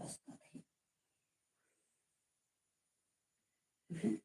बसता नहीं।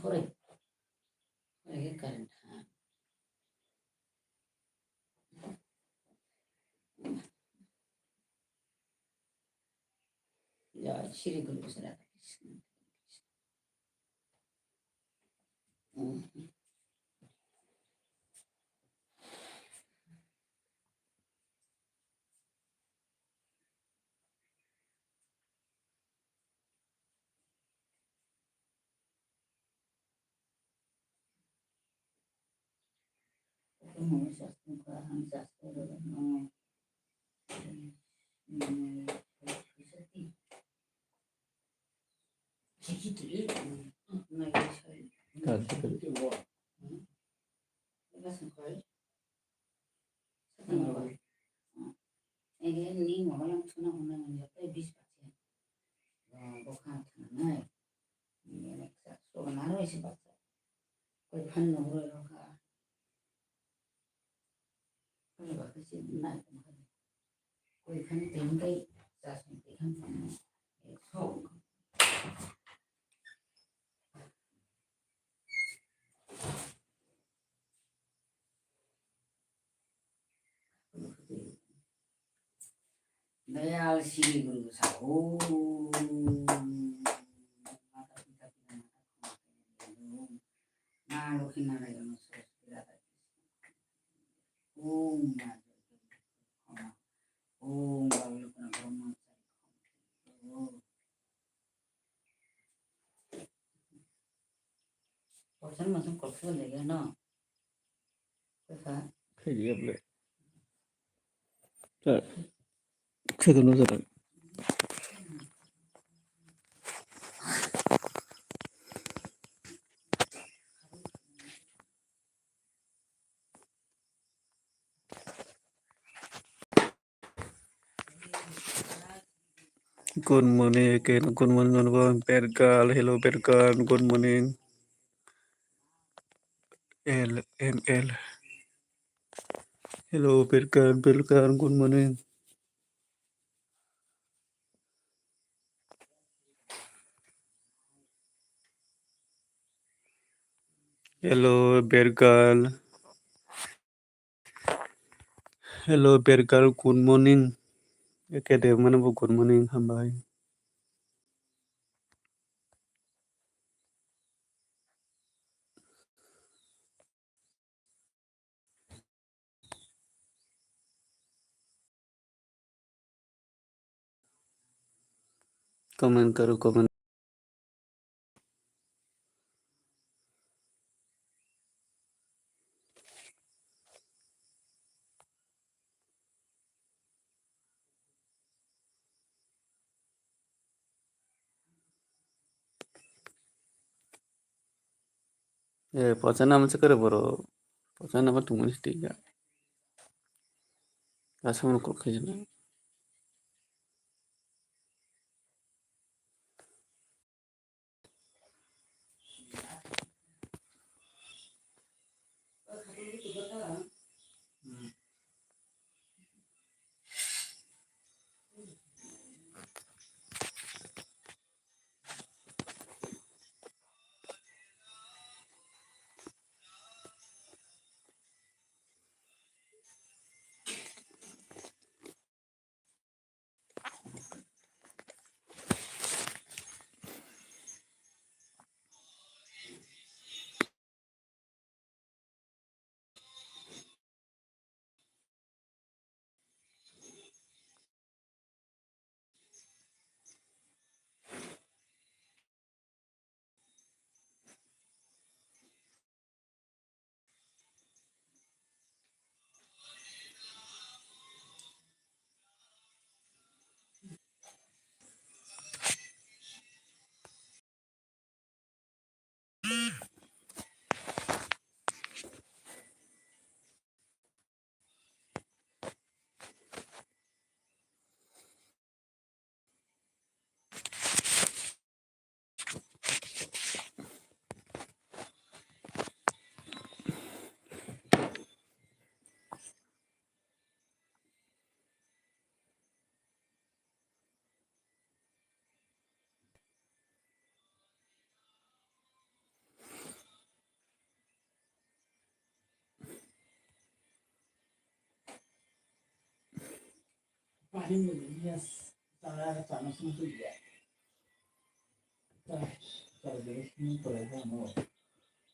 Sorry, I current. Yeah, Shri Guru Radha Krishna. Ini mau yang sana mana menjadi bis pasien. Bukan tanah. Ini so naruh isi baca. Kau fan naruh loka. Kau baca sih naik macam. Kau fan tinggal jasmu tinggal fan. So. Dayal Shri Guru Sahu. Lukhinarayana Saraswati Radha Krishna. Om Bhavana Brahma. Person macam kau lega na. Apa? Iya boleh. Saya tahu saudara. Good morning again. Good morning, Pergal. Hello, Pergal. Good morning. LML. Hello, Pergal. Pergal. Good morning. Hello, Pergal. Hello, Pergal. Good morning. Okay, deh mana bu good morning hambai. Comment karo comment. Pocana macam kere bro. Pocana apa tuh mesti tiga. Asal mau kok kerja.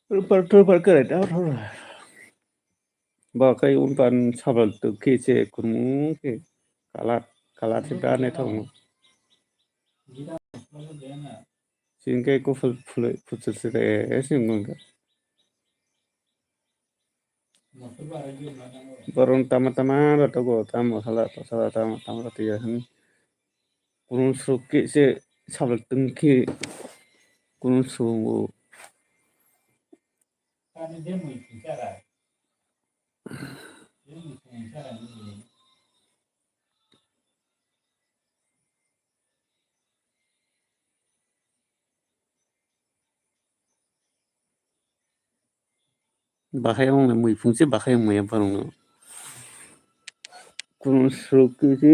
Perlu keren dah orang. Bakai umpan sabal tu kece kunmu ke kalat kalat kita ni tahu. Singkai ko full futsal sih singgung. Baron tama-tama atau go tama salah tama tu ya kan. Kunun suki se sabal tengki kunun sungu. Bahaya orang mui fungsi bahaya mui apa orang. Kunun suki se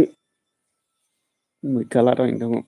mui kalat orang itu.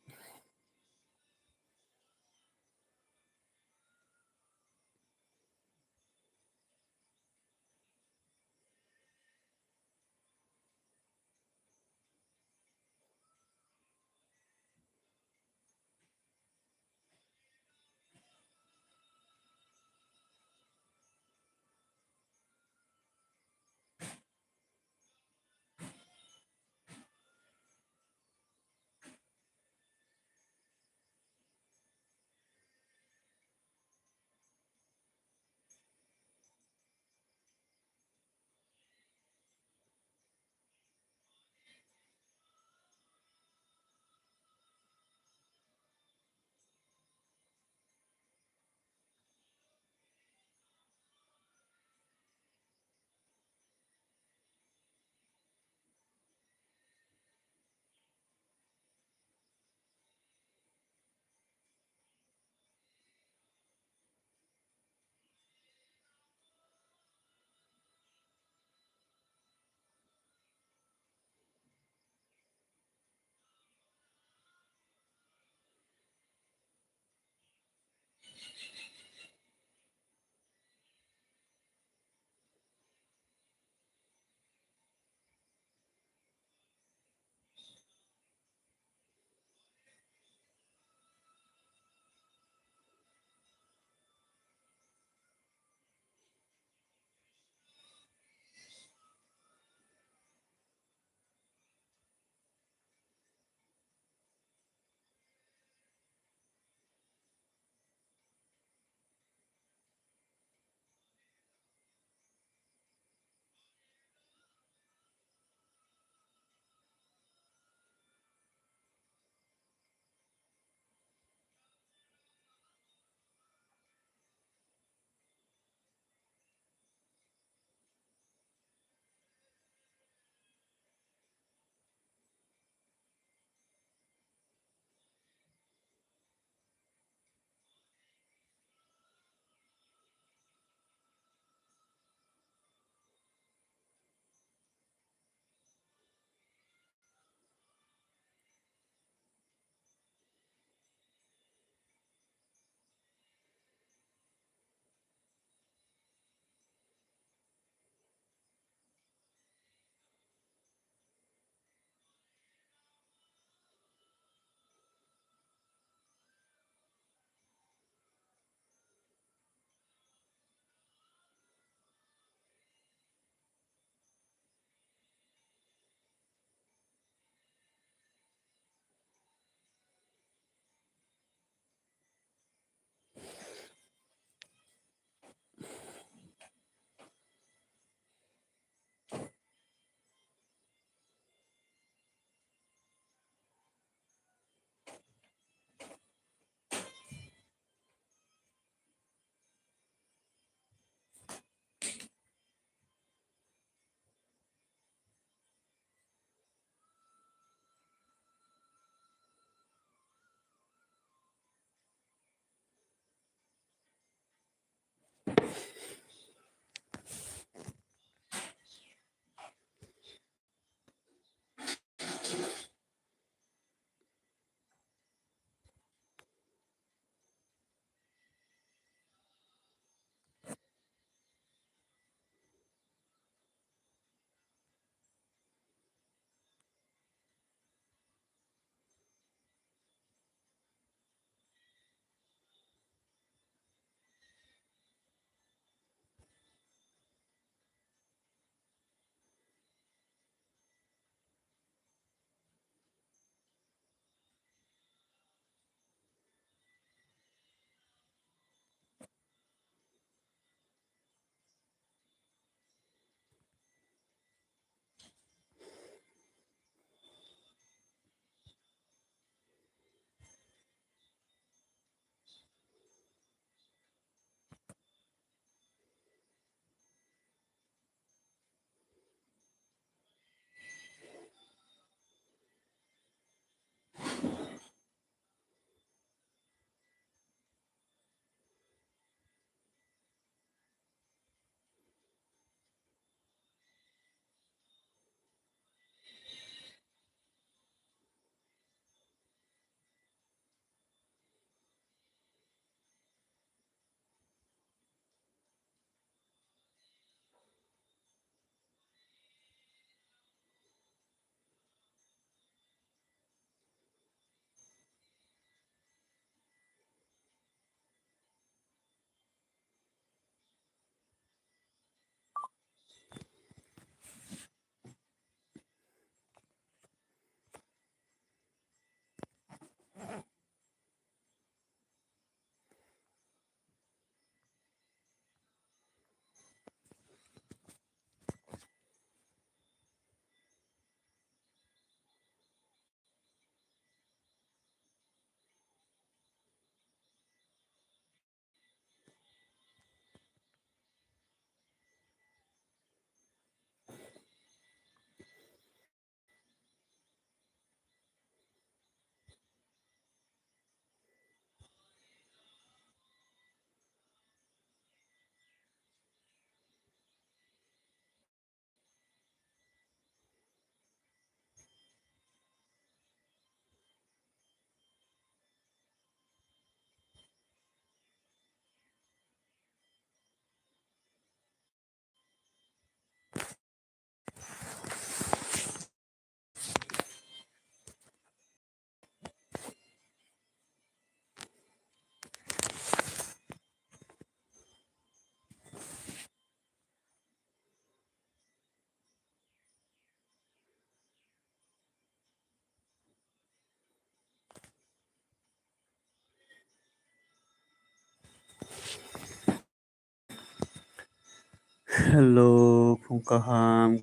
Halo, Pungkaham,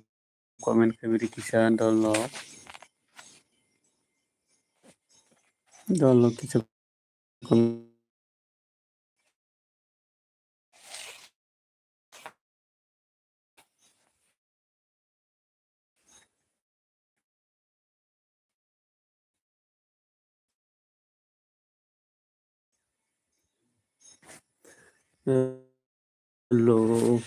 komen kebiri kisah dolo kisah kon halo.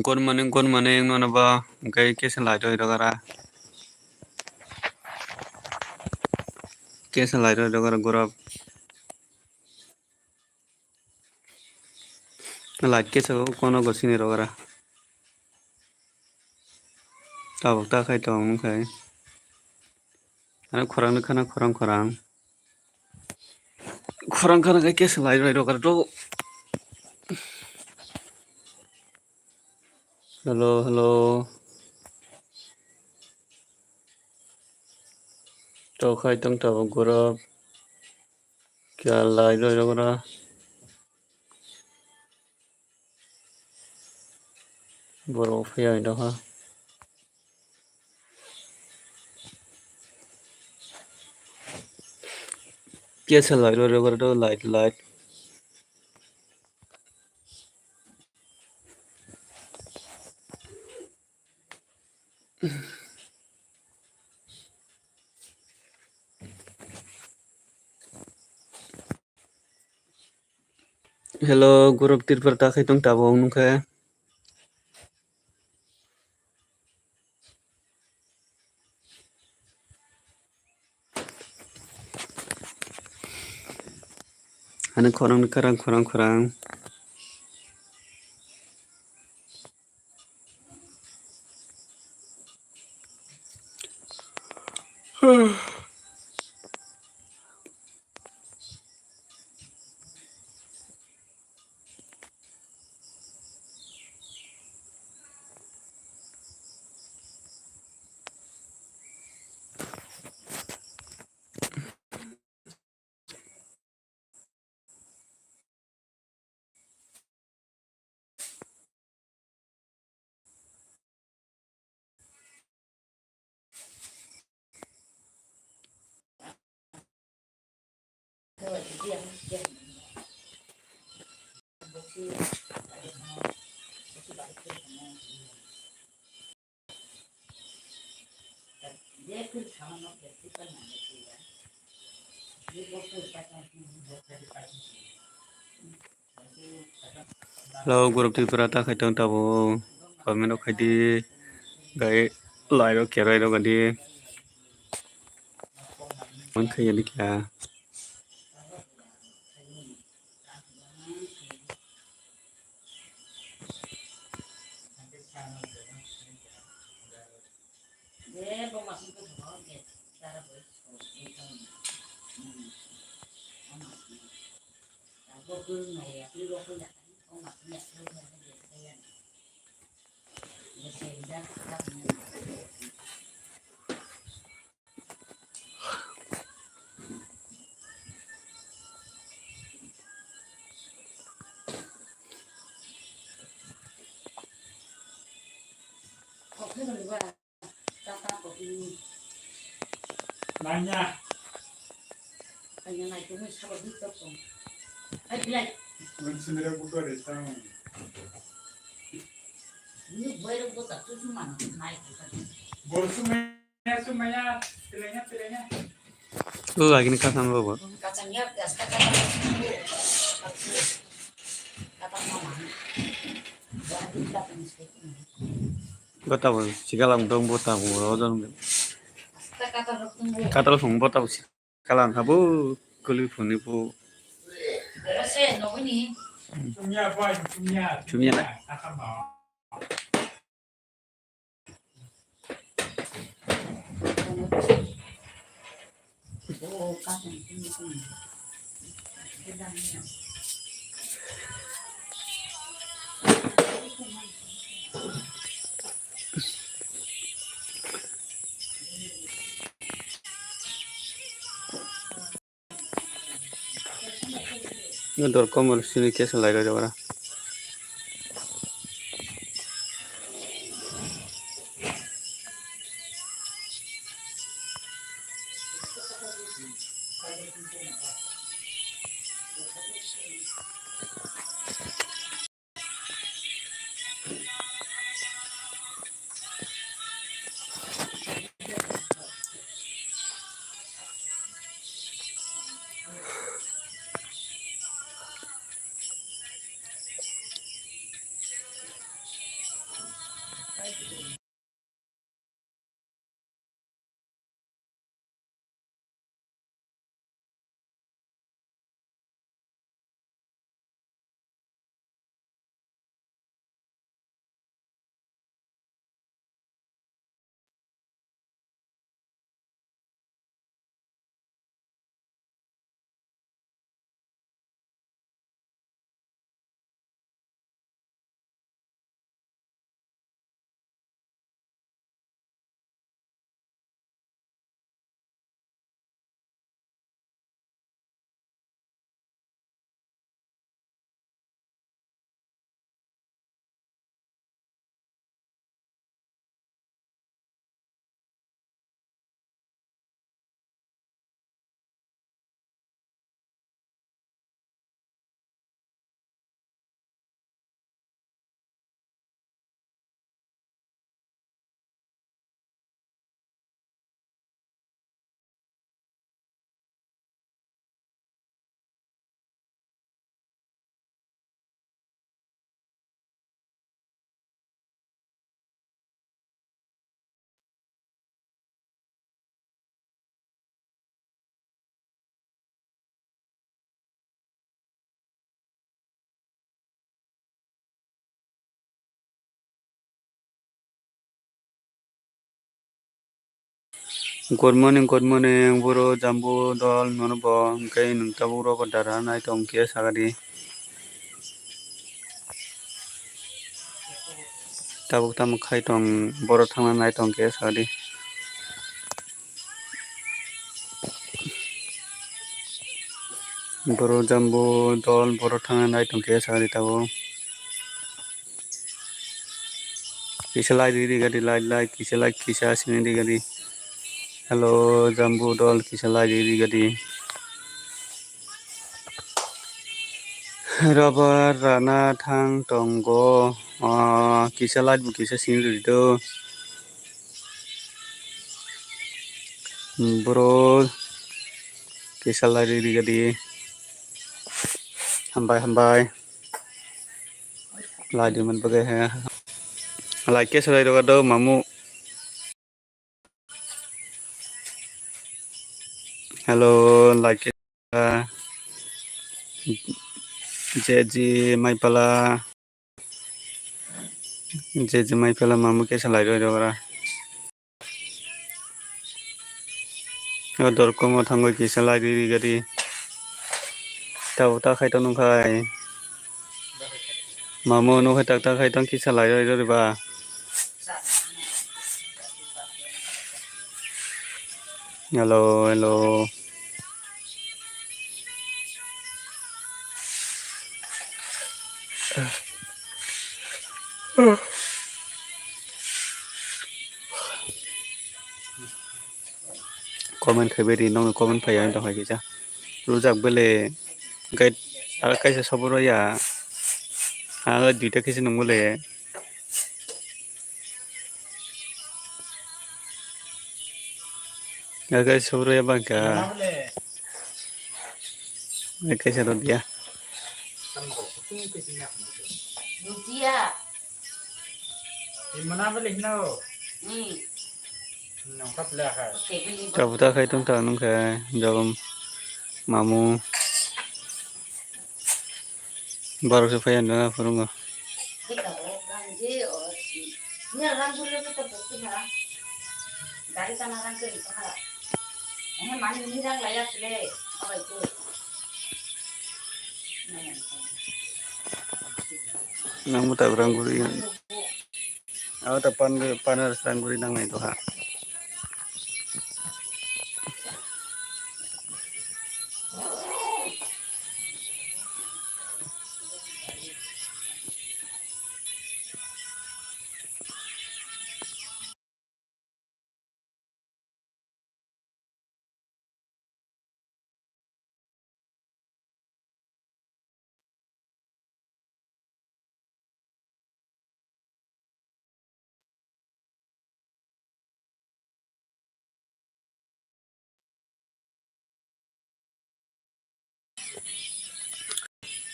good morning, mana ba? Gay kesa light oi dogara. Kesa light oi dogara gurap. Light kesa ko kono gosini dogara. Tabuk ta khai tong nung khai. Ana khorang ni khana khorang. Khorang khana kai kesa light oi dogara to. Hello. To khai tong tabuk gurap. Kya light oi dogara. Borok phaya oi doga. Kesa light oi dogara to light. Hello, gurap tirpar ta khai tong tabuk nung khai. Ana khorang ni khorang. Hello, group tirpar ta khai tong tabuk. Pameno khai di. Gay light oi kya oi doga di. Mon khai yani kya. Nanya. Kanya na itu mesti sabar dikit dong. Ayo bilai. Sebenarnya bukan ada tahu. Ini baru buat tu cuma naik. Bor semuanya, pilihnya. Lagi ni kacang apa? Kacangnya gas kacang. Kacang mama. Buat kita mesti. Bataw sikalang dong bataw rodon Kacang tunggu. katal phung bataw sikalang habu kuli phuni pu Saya no ini. Cumia na. Akan bawa. Oh, kacang ini. Dor komor sini kesa lai ro jawara Good morning, bro. Jambu dol nono bo. Kay nung taburo ko dara na itong kia sagadi. Tabuk tamuk kay tong boro thangna na itong kia sagadi. Boro jambu dol boro thangna na itong kia sagadi tabo. Kisa lai di gadi lai kisa sini di gadi. Hello jambu dol kisa lai di gadi. Rubber rana thang tonggo. Kisa lai bu kisa sini di do. Bro kisa lai di gadi. Hambai. Lai di man bagai hai. Lai kisa lai do mamu. Hello lai kisa. Jeji maipala mamu kesa lai do ra. Dorko mo thango kisa lai di gadi. Tau ta khai tong khai. Mamu no khai tak ta khai tong kisa lai do ba. Hello. Comment khai beri nong comment phai anh tong khai kisa. Rujak bele guide ar kaisa saburo ya. Duita kisi nong bole. Kaisa saburo ya bangka. Kaisa do dia. Lucia. Di mana balik no? Nong kap lah hai. Kabuta khai tong ta nong khai jagam mamu. Baru se phai na furunga. Dari tanah orang ke itu kan, ini mana ini orang layak le, apa itu? Nang muta berangkuri. Aku tak panar berangkuri nang itu ha.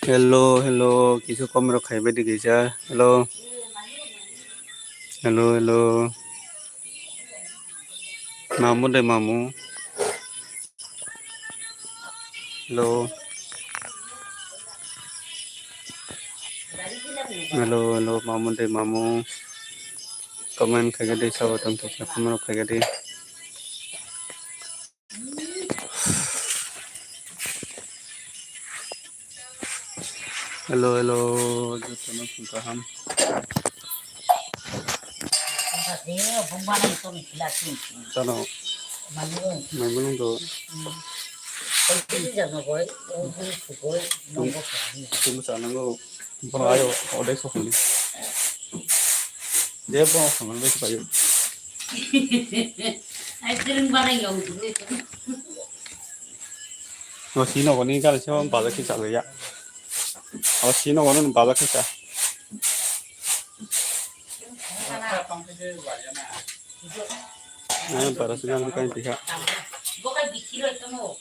Hello. Kisu komero khai bedi kisa. Hello. Mamu deh mamu. Hello mamu deh mamu. Comment khai gadi sabatam to komero khai gadi. Hello. Jotono paham. Chalo. Maibulung to. Tunggu sana go. Perayo, odeh sohni. Dia pun sama lebih payu. Ajaran barang yang tu. Sino ko ni kala siya bala kita ya. Sino ko nun bala kita. Para silang kain pihak. Bukan bikin itu no.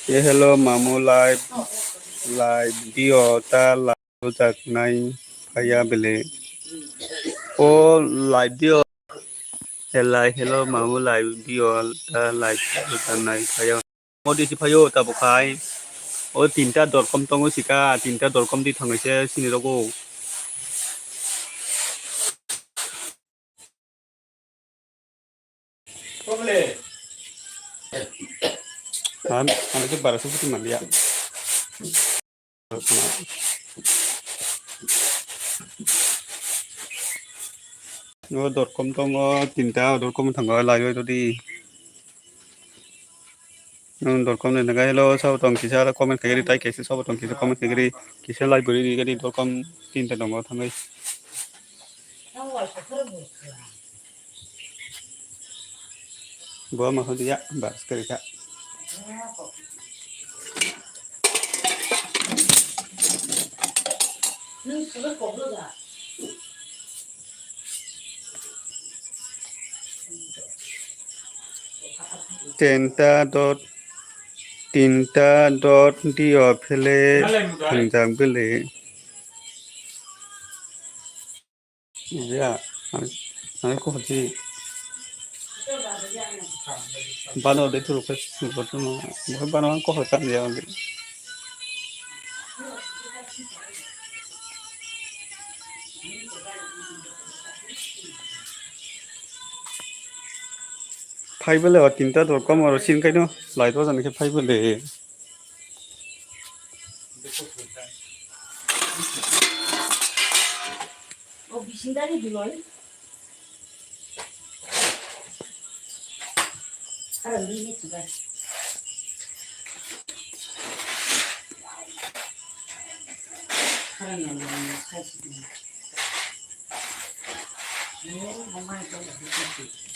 Hello mamu live video live tak nai kaya bele. Live video. Hello mamu live video live tak nai kaya. 어디시 파요 따보카이 어 tinta .com 똥을 시까 tinta .com 뒤 당에서 신이라고 Probably. 아니 그 바라서 붙으면 안 돼요. nó .com tông tinta .com thằng gọi lại rồi đi .com này cái hello sau tuần kỳ sau comment cái đi tay cái sau tuần kỳ sau comment cái đi kỳ sau lại gửi đi cái đi .com tinta đồng ngõ thằng ấy 상호할때 그런 거 있어요. bữa mà không đi ạ bà cái gì 는 그걸 거부다. tinta đi ở phê Nó lên một thằng cái. giang phê lệ dạ anh có gì bạn ở đây thôi cái một cái mà bạn nó có hơi căng gì không phải bây giờ tinta .com mà xin cái nó lại đó rằng cái phải bây giờ 미신다리 불러요? 사람 미니트가 사람이 없는 사실은 엄마는 좀 무섭지.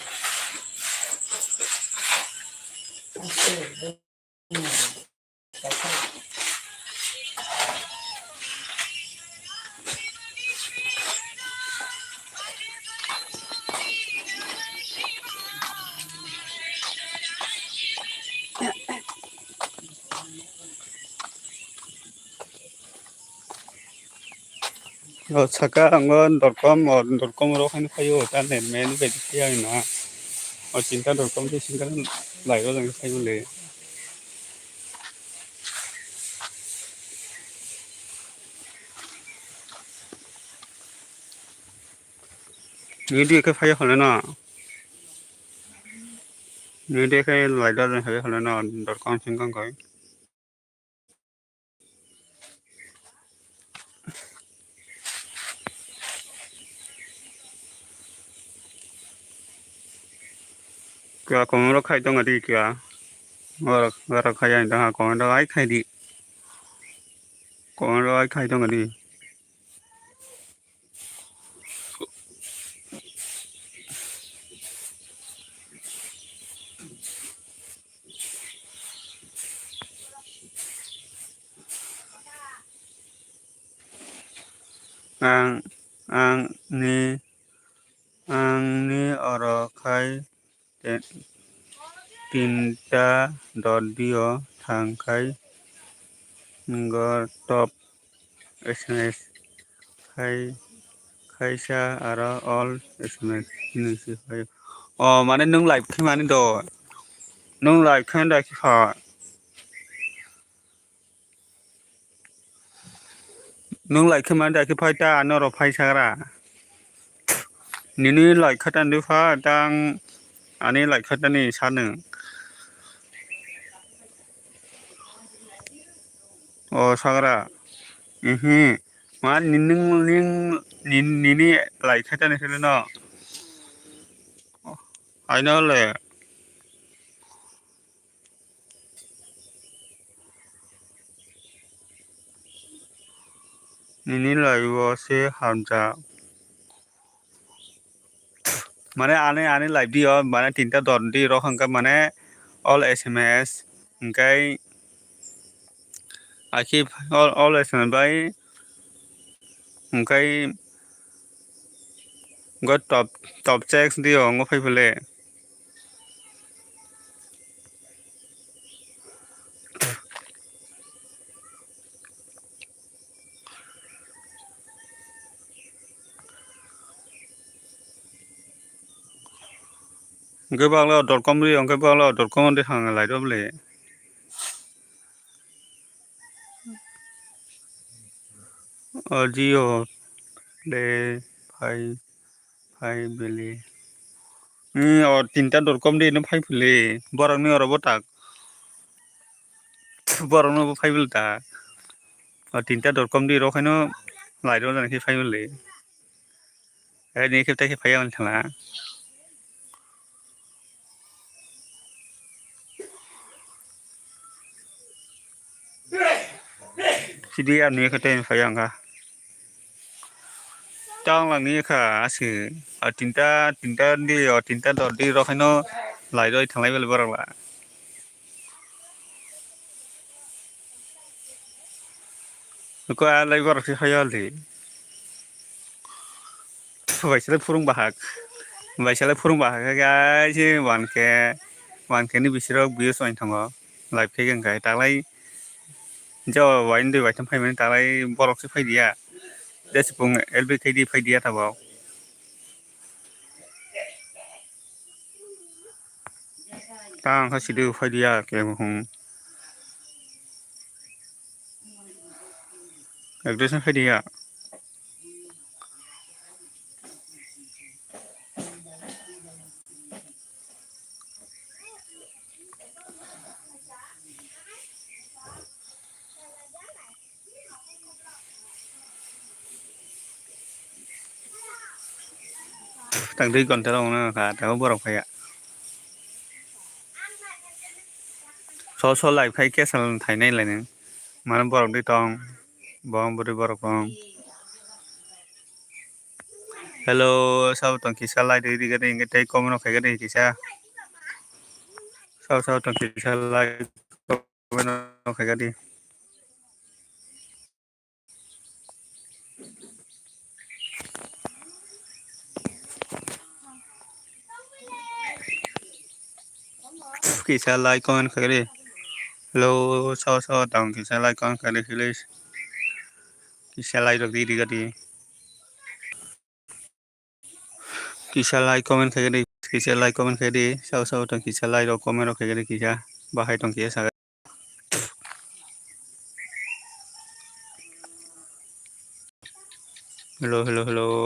잠깐 .com .com으로 하는 파요 일단 맨 베지피아이나 tinta .com thì xin cái lại đó rằng cái phải bây giờ nếu đi cái phải hồi nào nếu đi cái lại đó rằng phải hồi nào .com xin con cái cái con nó khai tông ở đi kìa rồi khai anh ta con nó ai khai đi con nó ai khai tông ở đi ang ni ở khai tinta .dio thằng khai ngờ top sms khai khai xa ở all sms như thế phải mà nên nâng lại khi mà nên đồ nâng lại khi đây khi họ nâng lại khi mà đây khi phải ta nó rồi phải xa raนี่lại khát ăn được phải đang anh ấy lại khát ăn này sao nữa sao ra màนี่lại khát ăn này thế nào ai nói làนี่lại vào sẽ ham giá মানে আনে live দিও মানে তিনটা দন দি রকম মানে all SMS ওমকাই আখি অল এসএমএস বাই ওমকাই গো টপ চেকস দিও ngো ফাইফলে गोबांल .com रि ओंखाय बांल .com दे थांलाय दबले Audio play five beli. Or tinta.com di no five beli. Borang ni ora botak. Borang no five beli ta. Or tinta.com di ro kaino lai ro jana ki five beli. Ni kita ki five beli thang. Sidi an ni kita five ang ka. Trong là ni ka asu. Tinta di or tinta.di ro kaino lai ro thang lai beli borang la. Ko lai borang si five beli. Baisale furung bahak. Baisale furung bahak ga si wanke ni bisiro bius oin thango. Lai phegen ga talai jo wain de waitam phai men talai borok si phai dia. Desipung LBKD phai dia tabo. Tang ha sidu phai dia ke hung. Agdesen phai dia. Tang dei kon ta na ka ta borok phai ya. So lai phai ke sal thai nai lai ne. Man borok di tong bong buri borok bong. Hello sao tong ki salai de di ga de nge tai kom no khai ga de ki sa. Sao tong ki salai kom no khai ga di. Ki salai kom khai ga di. Hello sao tong ki salai kom khai di hilis. Ki salai ro di ga di. Kisah like comment khai di kisah like comment khai di sao tong kisah like ro comment ro khai di kisah bahai tong kisah hello hello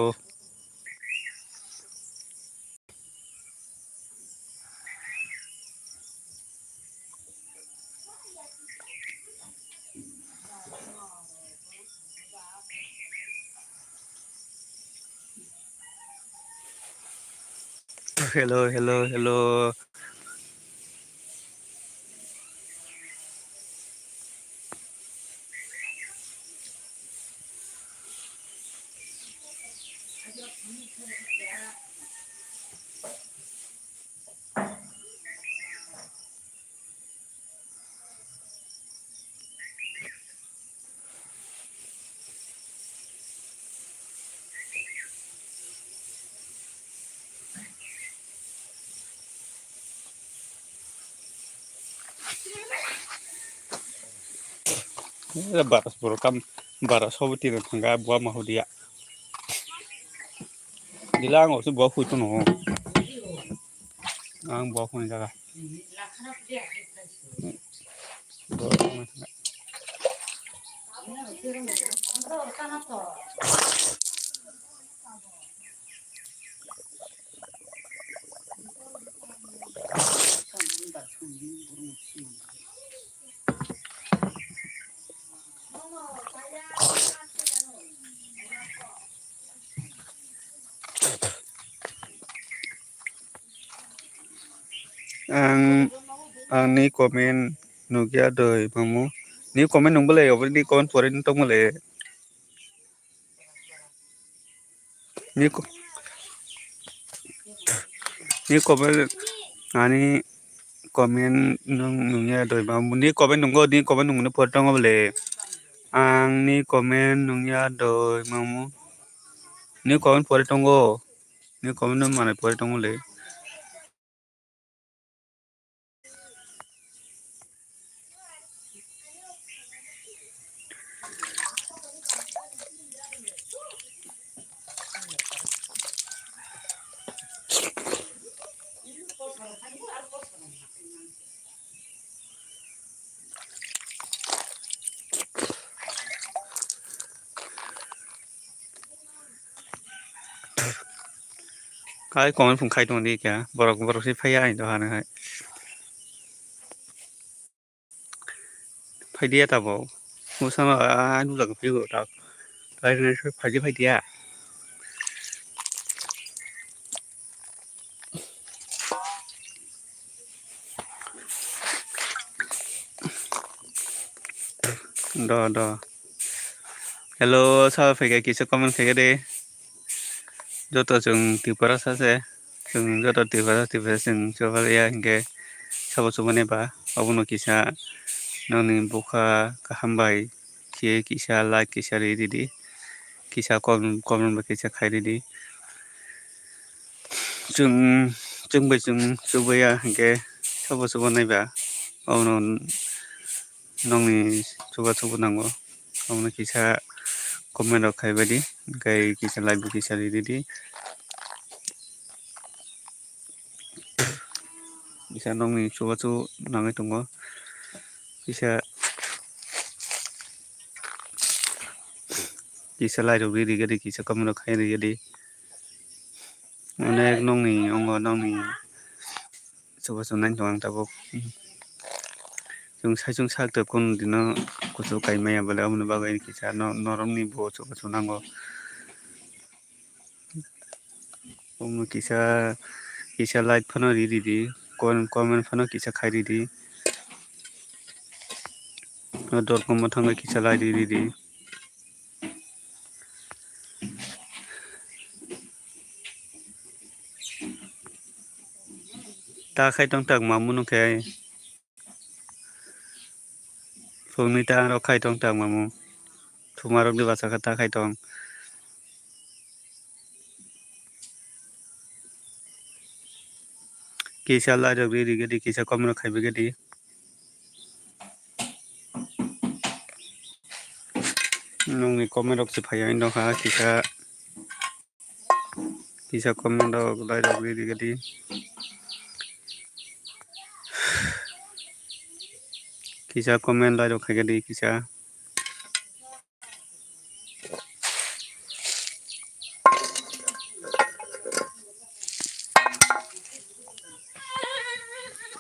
baras boro kam baras hobti ro thanga bua ma hodia dilang o su bua fu tu no ang bua fu ni jaga ang ni comment nugia doi mamu ni comment nong bele over di comment porin tong male ni comment ani comment nong nugia doi mamu ni comment nonggo ni comment nong ne por tong male ang ni comment nugia doi mamu ni comment por tonggo ni comment no mane por tong male Hai comment phùng khai tuần đi kìa. Borok sih phai ai đó hả hai. Phai dia ta bo. Mu sama anu lang phiu ta. Lai ne phai dia. Đó. Hello, sao phải cái kỹ comment phải cái đi. Cho tôi chừng từ para sa se. Chừng cho tôi từ para chừng cho vào ya cái. Sao số này ba. Abun kisa nang buka kahambai. Kia kisa like kisa di. Kisa comment ba kisa khai di. Chừng bây ya cái. Sao số này ba. Abun nang ni số nang go. Abun kisa comment khai ba di. Cái kisa like kisa di. Bisa nong ni coba nang tunggu bisa lai do di gadi kisa kamu khai di gadi onek nong ni ongo nong ni coba nang tuang tabo chung sak te kun dino kuso kai maya bale amne bagai kisa norom ni bo coba nango kisa like phano di comment phano kisa khai di dot ko mathang kisa like di ta khai tong tak mamu no khai phung ni ta ro khai tong tak mamu thumarok di basa kata khai tong kisa like do di gadi kisa comment khai gadi nong ni comment rok se phaya indong ha kisa comment rok like do di gadi kisa comment like do khai gadi kisa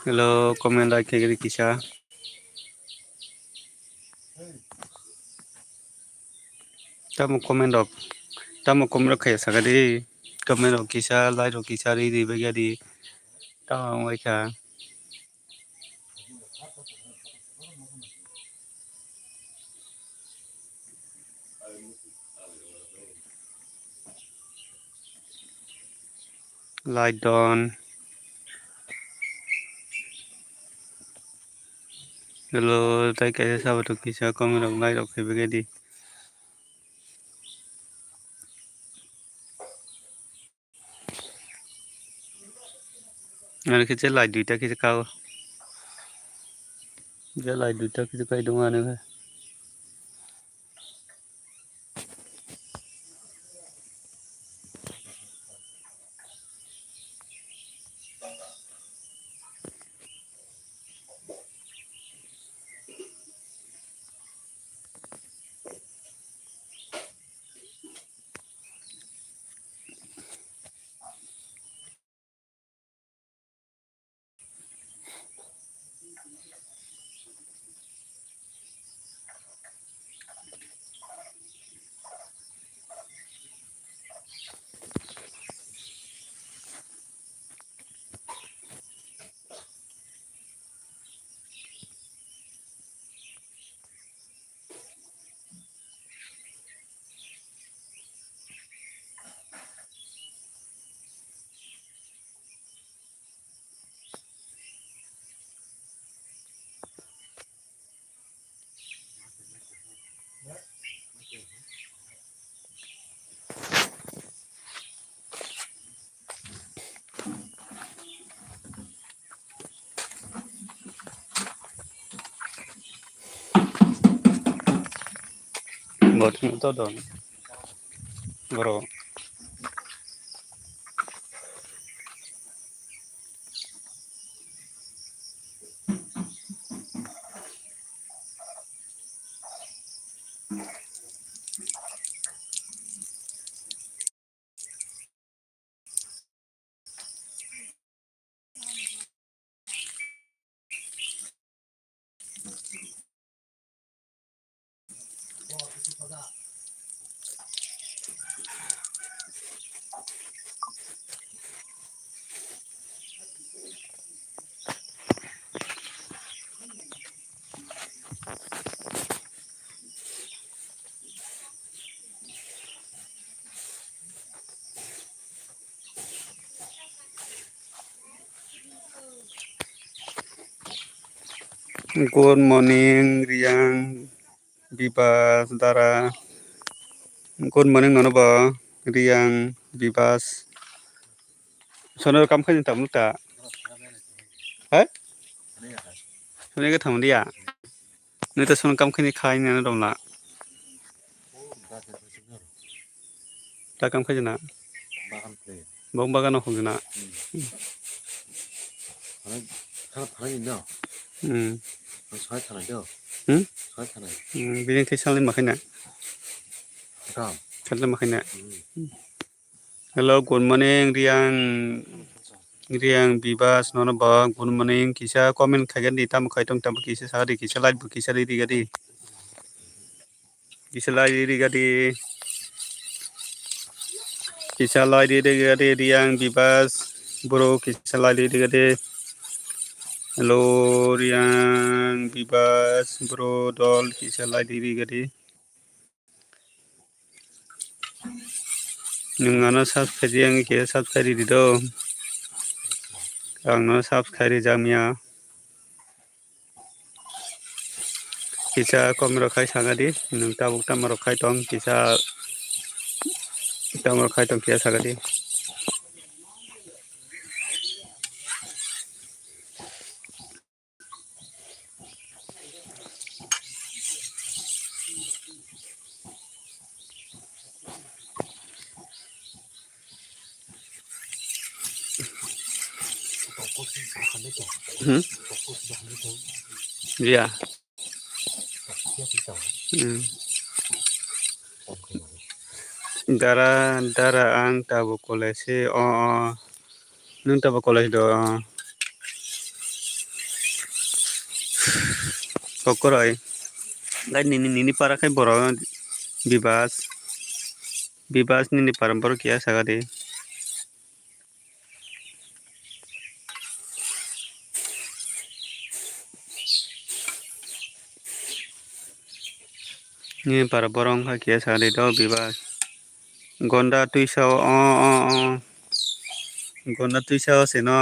hello comment like khai gadi kisa tamo comment rok khai sagadi comment rok kisa like rok kisa di bagadi tamo wai kha like don hello tai kai sa to kisa comment rok like rok khai bagadi আর কিছু light দুইটা কিছু খাও যে light দুইটা কিছু খাই দোঁ আনে bot to don bro Good morning, Riang, Bibas, Dara. Good morning, nono ba, Riang, Bibas. Sono kam khain tam ta. Hai? Sono ke tham dia. Ni ta sono kam khain khai na dom la. Ta kam khain na. Bong bagan ho na. Bini thai sang le ma khain na. Khat le ma khain na. Hello, good morning, Riang, Bibas, nono ba, good morning. Kisa comment khagan di tam khai tong tam kisa sa di kisa like kisa di gadi. Kisa like di gadi. Kisa like di gadi Riang, Bibas, bro kisa like di gadi. Hello, Riang, Bibas, bro dol kisa like di gadi. Nungana subscribe yang kisa subscribe di do. Ang no subscribe jamia. Kisa komero khai sagadi. Nung tabuk tamaro khai tong kisa tamaro khai tong kisa sagadi. Iya. Dara ang tabu kolese nung tabu kolese do kokoroi gai nini para kai boro bibas nini para kia sagade nini para borong kai kia sagade do bibas gonda tuisa gonda tuisa seno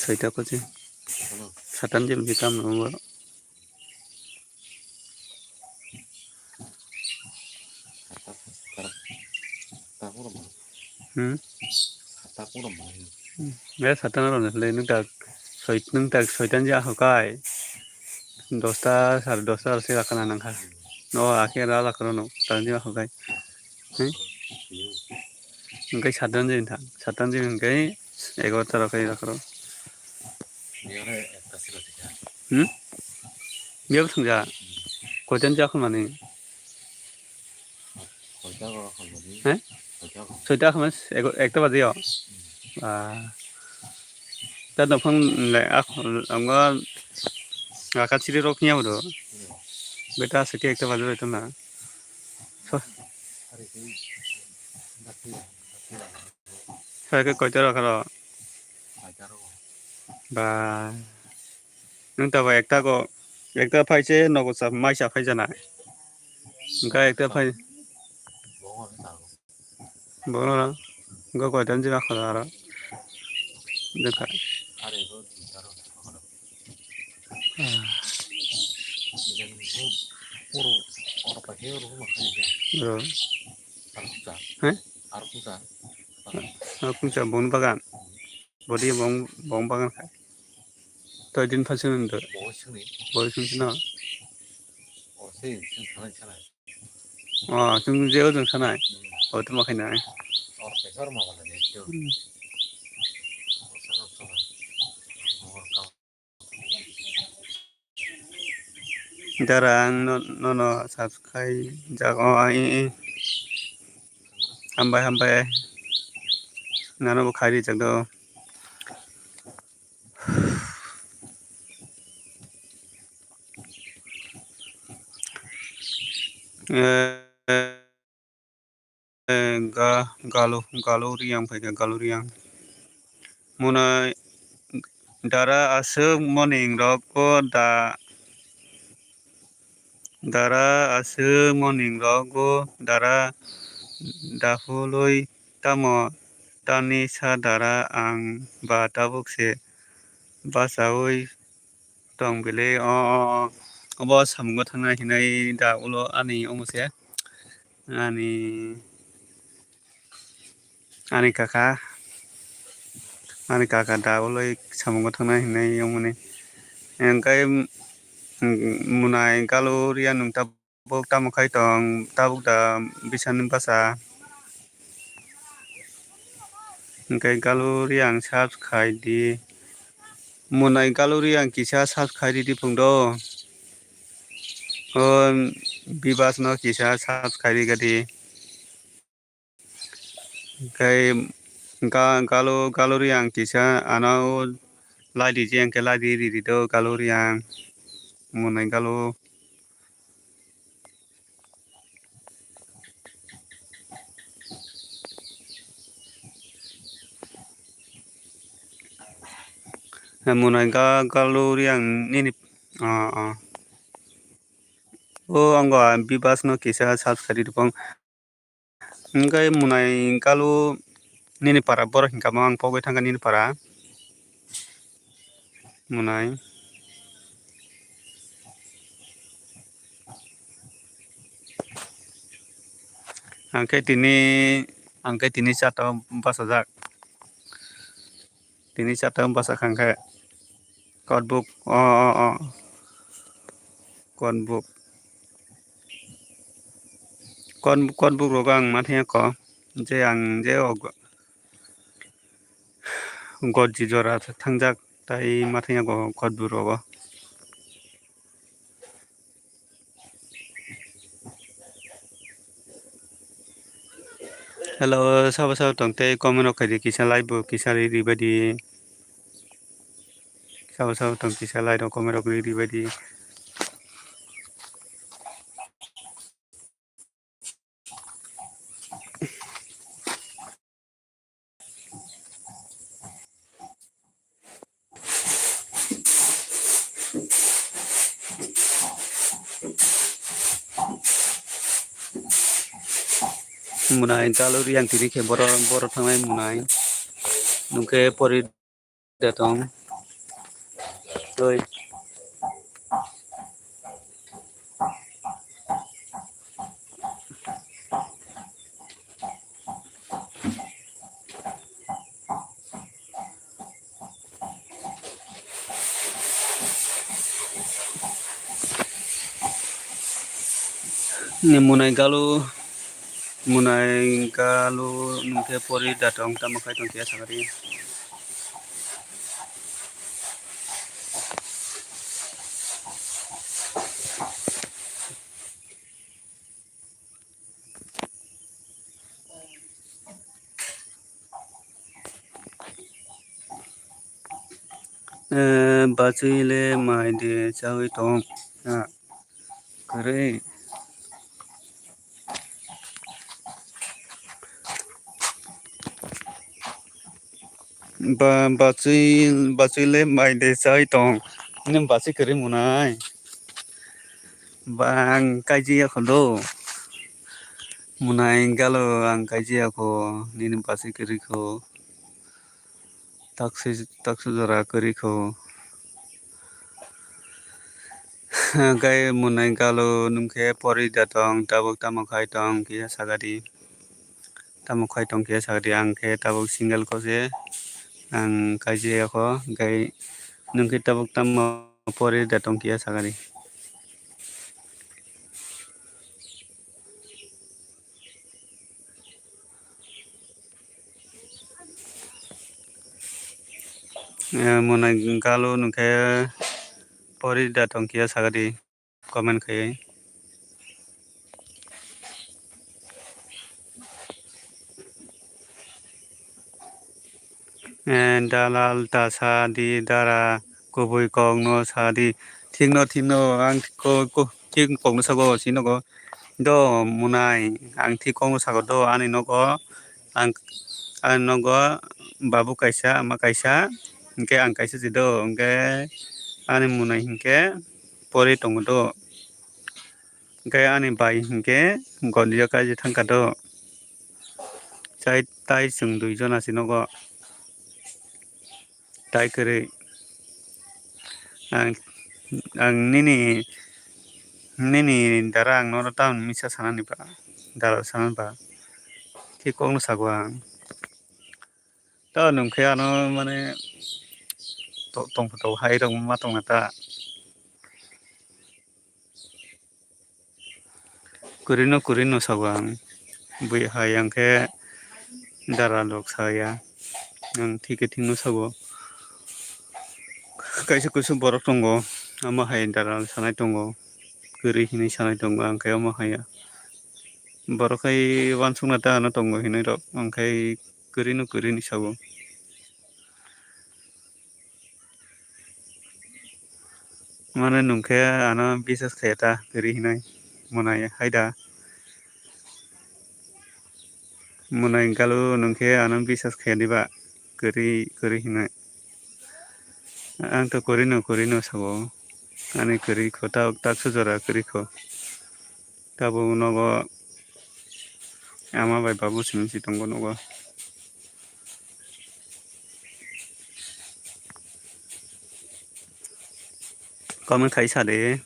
Saita ko sih satan jam kita nomor ya satan orang le nung tak soitan ja hokai dosta sar dosta se lakana nangka no akhirnya lakano no tanjia hokai engkai satan je engkai ego tarakai lakaro biar sengja kojan jakun mani soita khamas ego ekta baje yo ta dofang le amga ngaka chiri roknya bodo beta seti ekta baje itu na saya ke koita rakaro ba nung ta ba ekta phaiche nogo sa maisa phai jana ga ekta phai बोलो गो कोई tension ना खड़ा रहा देखा हैं aku cak bon bagan body bong bagan kai to din phasin ndo boy sun na chung je ojong sanai o to makai na Darang no subscribe jago ai hambai nano bo khari jagdo galu riang phaiga galu riang muna dara asuk morning rok ko dara asuk morning rok ko dara dafului tamo tani sa dara ang ba tabuk se basawi tong bile obo samungo thangna hinai da ulo ani omuse ani kaka da uloi samungo thangna hinai omune engkai munai galu rian nung tabuk tamukai tong tabuk da bisan basa engkai galu riang subscribe di munai galu riang kisa subscribe di pungdo bibas no kisa subscribe gadi kai galu riang kisa anau ladi jeng ke ladi di do galu riang munai galu munai galu riang nini anggo bibas no kisa subscribe di pung engkai munai galu nini para bor hingka mang pogoi thangka nini para munai angkai tini chato basajak tini chato basak angkai codebook codebook rogo ang mathia ko je ang je godji jora thangjak tai mathia ko codebook rogo hello sabo tongte comment khai kisa live kisa ri badi sabo tong kisa live comment ri badi munai galu riang tini ke bor thangnai munai nungke pori datong toi munai galu nungke pori datong tamakai tong kia sakari bachile mai de chawi tong kare bachile mai de chawi tong nim bachi kare munai bang kaji khondo munai galu ang kaji ko nim bachi kare ko taksi jora kare ko gai munai galu nungke pori datong tabuk tamakai tong kia sagadi tamukai tong kia sagadi angke tabuk single ko je ang kaji ko gai nungke tabuk tamo pori datong kia sagadi munai galu nungke pori datong kia sagadi comment khai dalal tasa di dara kubui kong no sa di thing no ang ko thing kong no sago sino go do munai ang thi kong no sago do ani no go ang no go babu kaisa ama kaisa ke ang kaisa jido ke ani munai ke pori tong do ke ani bai ke gondia ka je thangka do chai tai sung dui jona sino go tai kere ang nini darang no taun misa sanani ba daral sanan ba thi kong no sago ang ta nung khe ano mane tong photo hai rong ma tong ta kurino sago ang bui hai ang khe daral lok saya ang thi ke thing no sago kaisa kusu borok tongo ama hai daral sanai tongo kuri hini sanai tongo ang khe ama hai borok hai wansung na ta ano tongo hinai rok ang khe kurini sago mane nungkhe ano bisas kheta kuri hinai munai haida munai galu nungkhe ano bisas khediba kuri hinai ang to kurino sago ani kuri kho ta tak sujara kuri kho tabo nogo ama bai babu simsi tongo nogo comment khai sa de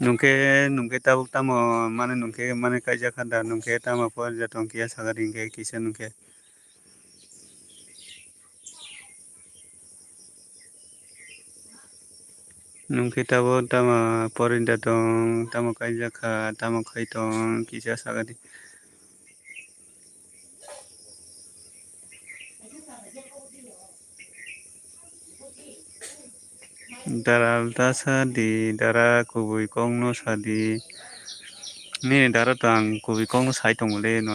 nungke tabuk tamo mane nungke mane kaija khanda nungke tamo por jatong kia sagari ke kisa nungke nungke tamo porin jatong tamo kaija kha tamo khaitong kisa sagari daral tasa di dara kubui kong no sadi ni dara tang kubui kong no sai tong le no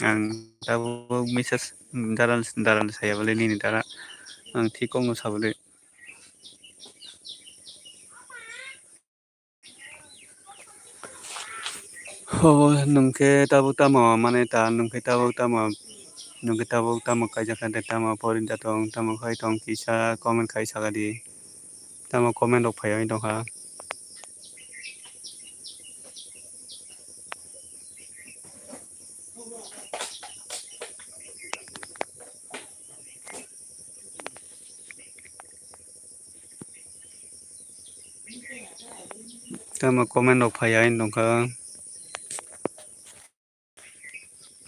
ang tabo misas daral saya bole ni dara ang thi kong no sabole nungke tabuk tamo mane ta nungke tabuk tamo kaija khanda tamo porin jatong tamo khaitong kisa comment khai sagadi tamo comment rok phai dongha tamo comment rok phai dongha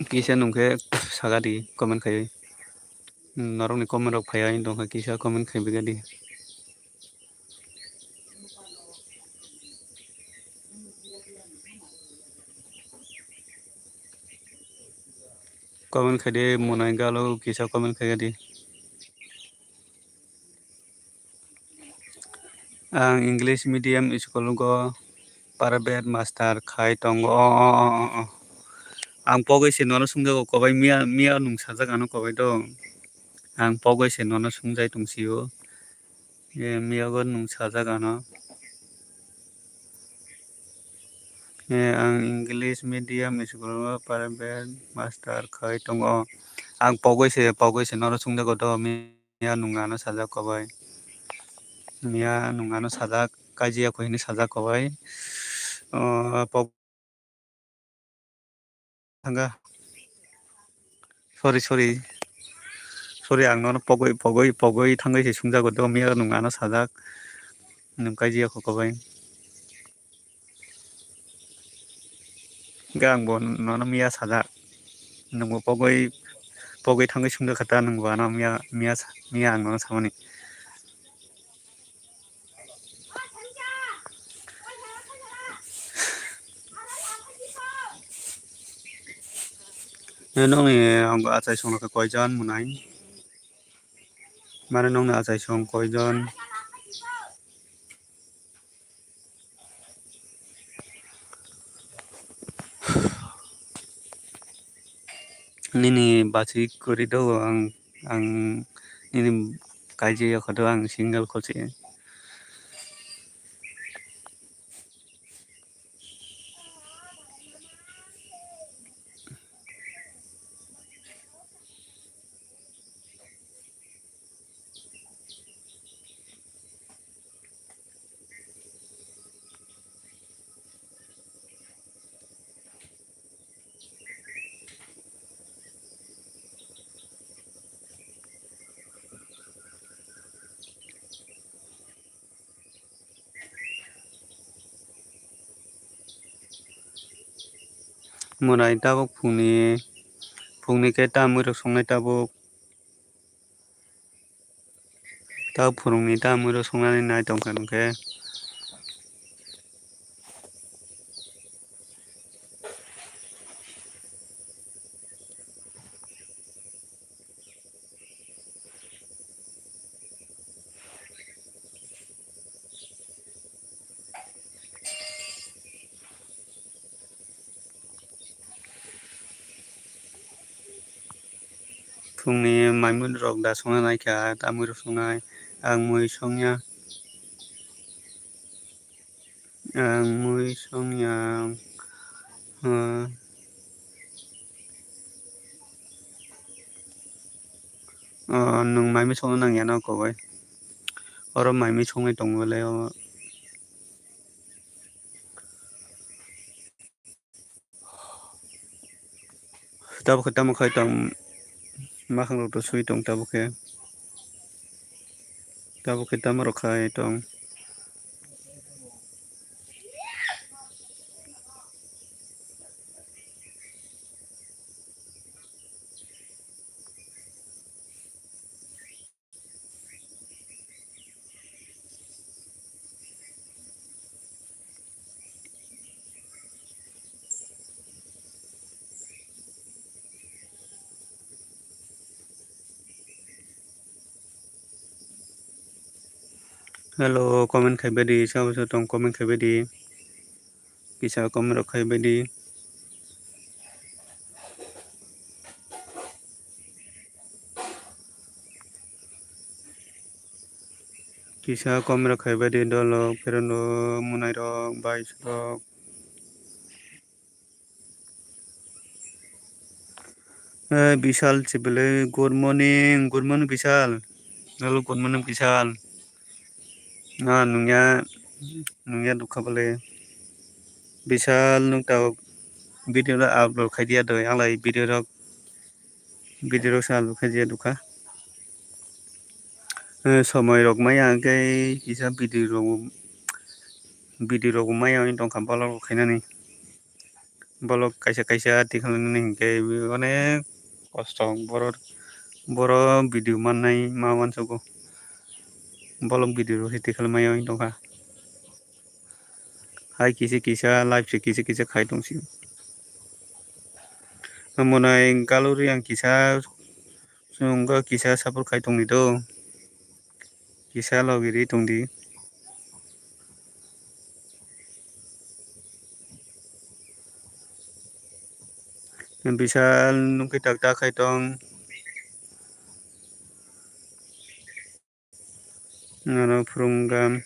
kisa nungke sagadi comment khai norok ni comment rok phai dongha kisa comment khai bigadi comment khai de munai galo kisa comment khai gadi ang English medium school go private master khai tongo ang pogoi se nono sungjago kobai mia nung sajak ano kobai do ang pogoi se nono sungjai tungsio mia go nung sajak ano ang English medium school go private master khai tongo ang pogoi se nono sungjago do mia nung ano sajak kobai mia nung ano sajak kajia ko hini sajak kobai thanga sorry ang nono pogoi thangai se sungjago do mia nung ano sajak nung kajia ko kobai gang bon nono mia sajak nung pogoi thangai sungja khata nung ano mia ang nono samani nong ni ang achai songla ka koijan munai Mane nong na achai song koijon nini bachi kori do ang nini kaiji yakado ang single kochi munai tabuk phungni ke tamui rok songnai tabuk phurungni tamui rok songnani nai tongkha hingkhe phungni maimui rok dasongnai naikha tamui rok songnai ang mui songya nung maimui songna nangya no kowai oro maimui songnai tongo belai o tabukhe tamo khai tong makhang rok to sui tong tabukhe tamo rok khai tong hello comment khaibai di sabo tong comment khaibai di kisa comment rok khaibai di kisa comment rok khaibai di dolok perono munai rok bais rok Vishal chibele good morning Vishal hello good morning Vishal nungya dukha bole Vishal nung tao video rok upload khaidia doi alai video rok sa upload khaidia dukha somoi rok maya hingkhe kisa video rok maya wng tongkha bolog rok khainani bolog kaisa tikhalinani hingkhe onek kosto boro video mannai ma uansago bolog video rok tikhail maya wng tongkha hai kisa live se kisa khai tongsi amonai gallery ang kisa chungo kisa support khai tongni do kisa logi ri tongdi Vishal nungkhe takta khai tong aro phurungam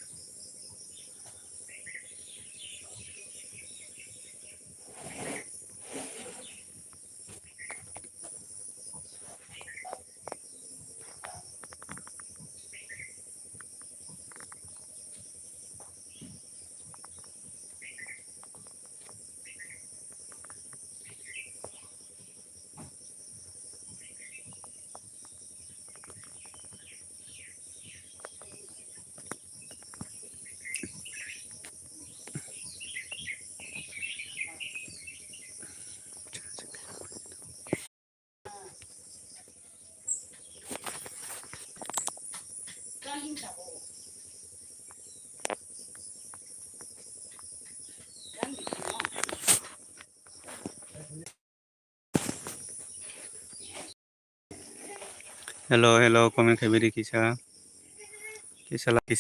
hello comment khaibiri kisa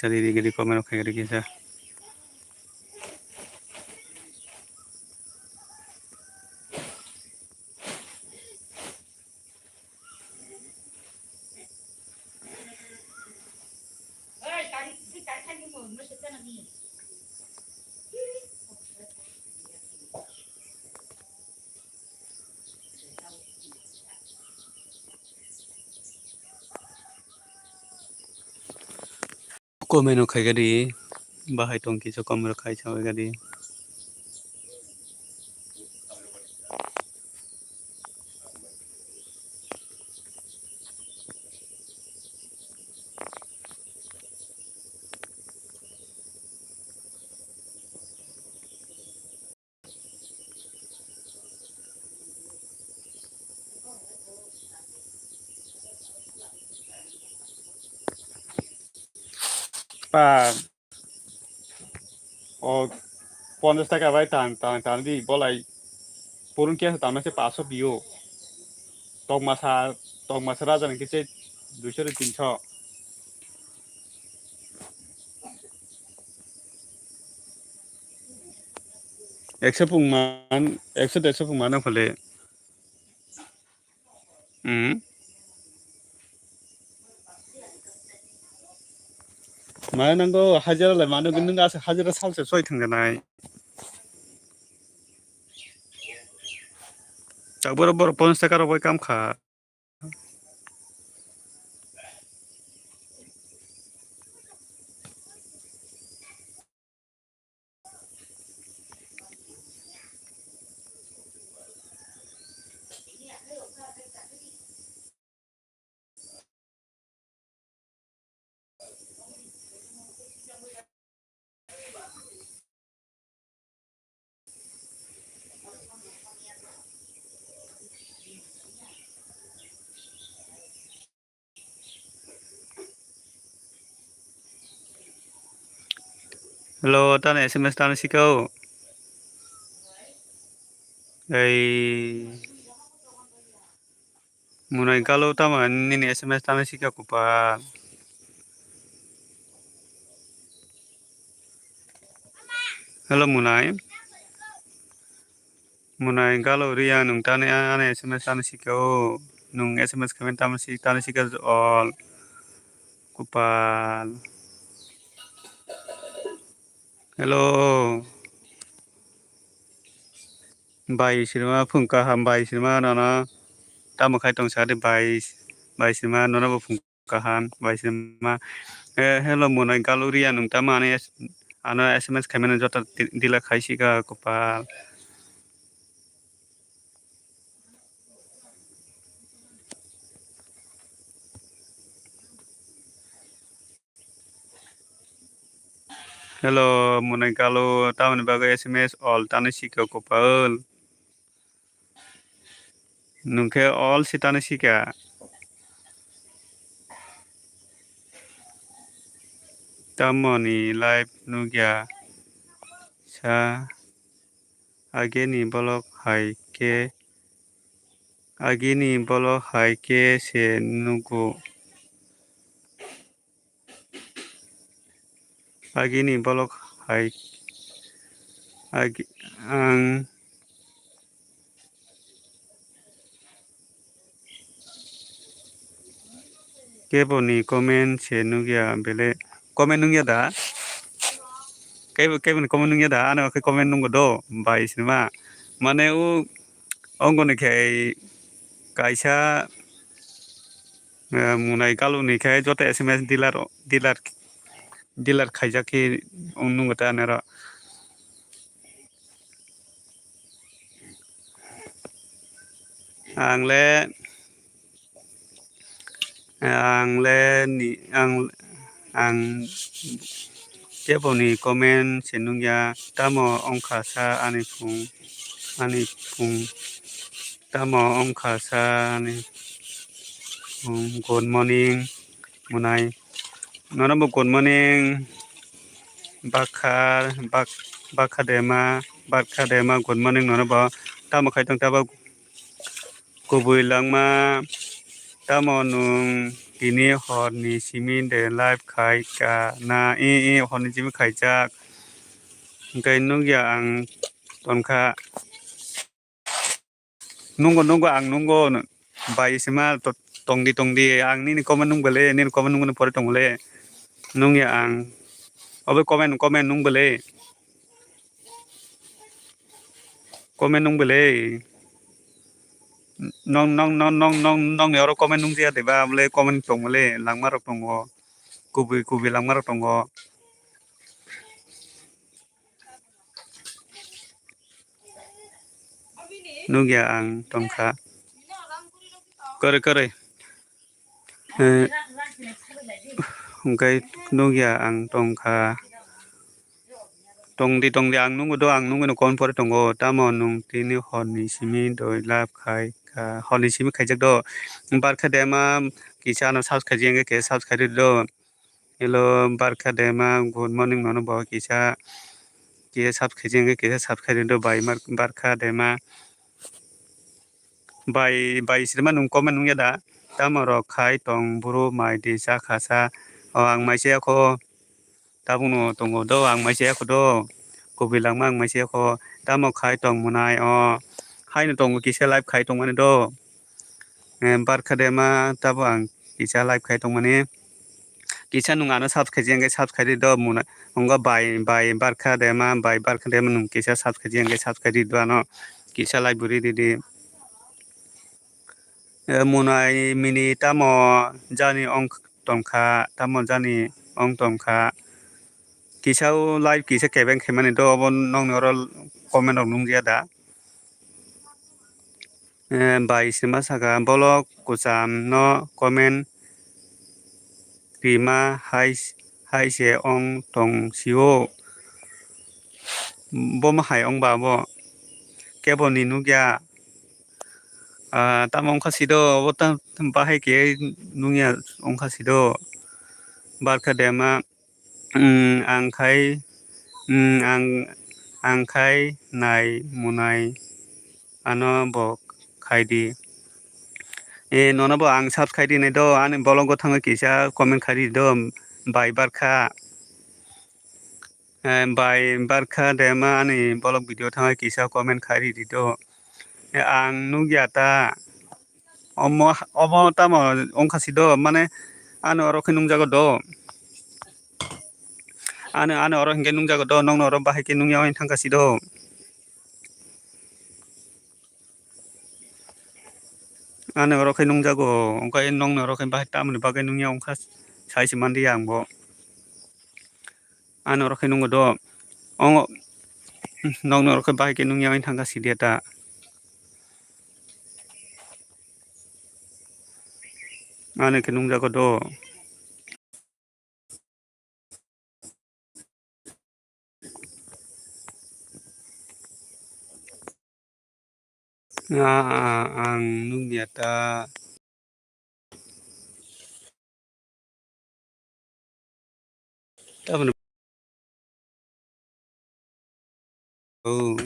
diri gidi comment khaibiri kisa comment khaigari bahai tong kisa comment khai chawe gadi pa o 50 টাকা ভাই টান দি বলাই পরুন কি আছে তার মাসে 500 bio tong masa raja nang kise 200 300 100 pungman 100 150 pungman ang phale mana nanggo hajara lai manu gendeng ase hajara salse soi thangjanai tak bor 50 টাকা রবই কাম খা hello tan sms tan sikau ei munai kalau taman ni sms tan sikau kupa hello munai kalau ria nung tan ane sms tan sikau nung sms kami tan sikau all kupal hello bai sirma phungka ham bai sirma nana tamo khai tong sa de bai sirma nana bo phungka han bai sirma hello munai kalau ria nung tamane ana sms kami jota dila khaisi ka kupal hello munai kalau taman bagai sms all tan sikau kupal nungke all sitan sika tamoni live nugya sa ageni bolok hai ke se nugu agini bolok hai ang keboni comment se nugya bele comment nungya da keboni comment nungya da ana ke comment nunggo do bai sinma mane u ongone ke kaisa munai kalu ni khai jota sms dealer khaijaki nunggo ta nera ang keboni comment senungya tamo ongkhasa ani phung tamo ongkhasa ani good morning munai nonabo good morning bakha dema good morning nonabo tamo khai tong tabo kubui langma tamo nung kini hor ni simin de live khai ka na hor ni simin khai jak kai nungya ang tonka nunggo ang nunggo bai sima tongdi ang ni komen nung bele ni komen nung pore tong le nungya ang obe komen nung bele komen nung bele nong yoro komen nung sia deba bele komen tong bele langmar tong go kubi langmar tong go nungya ang tongka kore kai nungya ang tongka tongdi ang nunggo no kon pore tong go tamo nung tini honi simi doi lab khai ka honi simi khai jak do barkha dema kisa no subscribe jenge ke subscribe do hello barkha dema good morning no bo kisa ke subscribe jenge ke subscribe do bai barkha dema bai sirma nung komen nung yada tamo ro khai tong buru mai di sa khasa ang mai se ko tabuno tongo do ang mai se ko do kubi langma ang mai se ko tamo khai tong munai khai no tong kisa live khai tong mane do barkha dema tabo ang kisa live khai tong mane kisa nung ano subscribe jenge subscribe do muna onga bai barkha dema nung kisa subscribe jenge subscribe do ano kisa live buri di munai mini tamo jani ong tongkha tamo jani ong tongkha kisau live kisa kebeng khemani do obon nong noro comment rok nungja da bai sima saka bolok kucham no comment rima hai se ong tong sio bom hai ong ba bo kebon ni nungya tamo ong khasido botam bahai ke nungya ong khasido barkha dema ang khai nai munai ano bo khai di nono bo ang subscribe di ne do ani bolongo thanga kisa comment khai di do bai barkha dema ani bolog video thanga kisa comment khai di do ang nungya ta omo tamo ong khasido mane ano oro khinung jago do ane oro hinge nung jago do nong oro bahai ke nung yaw thangka sido ane oro ke nung jago ongka nong oro ke bahai tam ni bagai nung yaw ongka sai si mandi yang bo ane oro ke nung do ong nong oro ke bahai ke nung yaw thangka sidia ta ane ke nung jago do ang nung dia ta tabun oh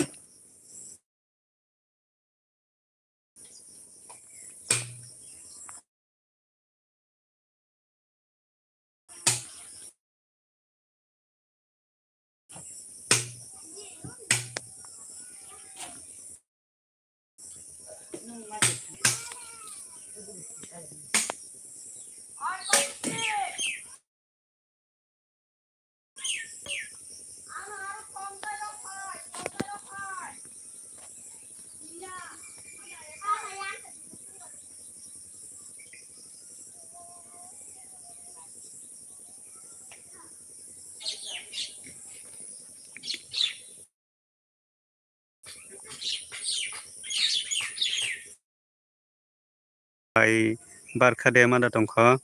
bai barkha dema da tongkha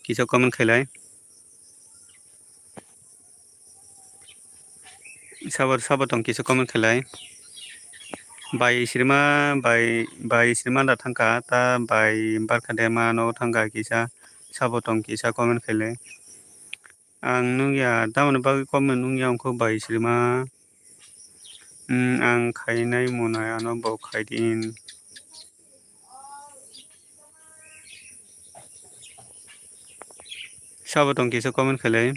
kisa comment khailai sabar tong kisa comment khailai bai sirma da thangka ta bai barkha dema no thangka kisa sabotong kisa comment khailai ang nungya tamani bagi comment nungya ongko bai sirma ang khainai munai ano bo khaidin Sabatong kisa comment khalai.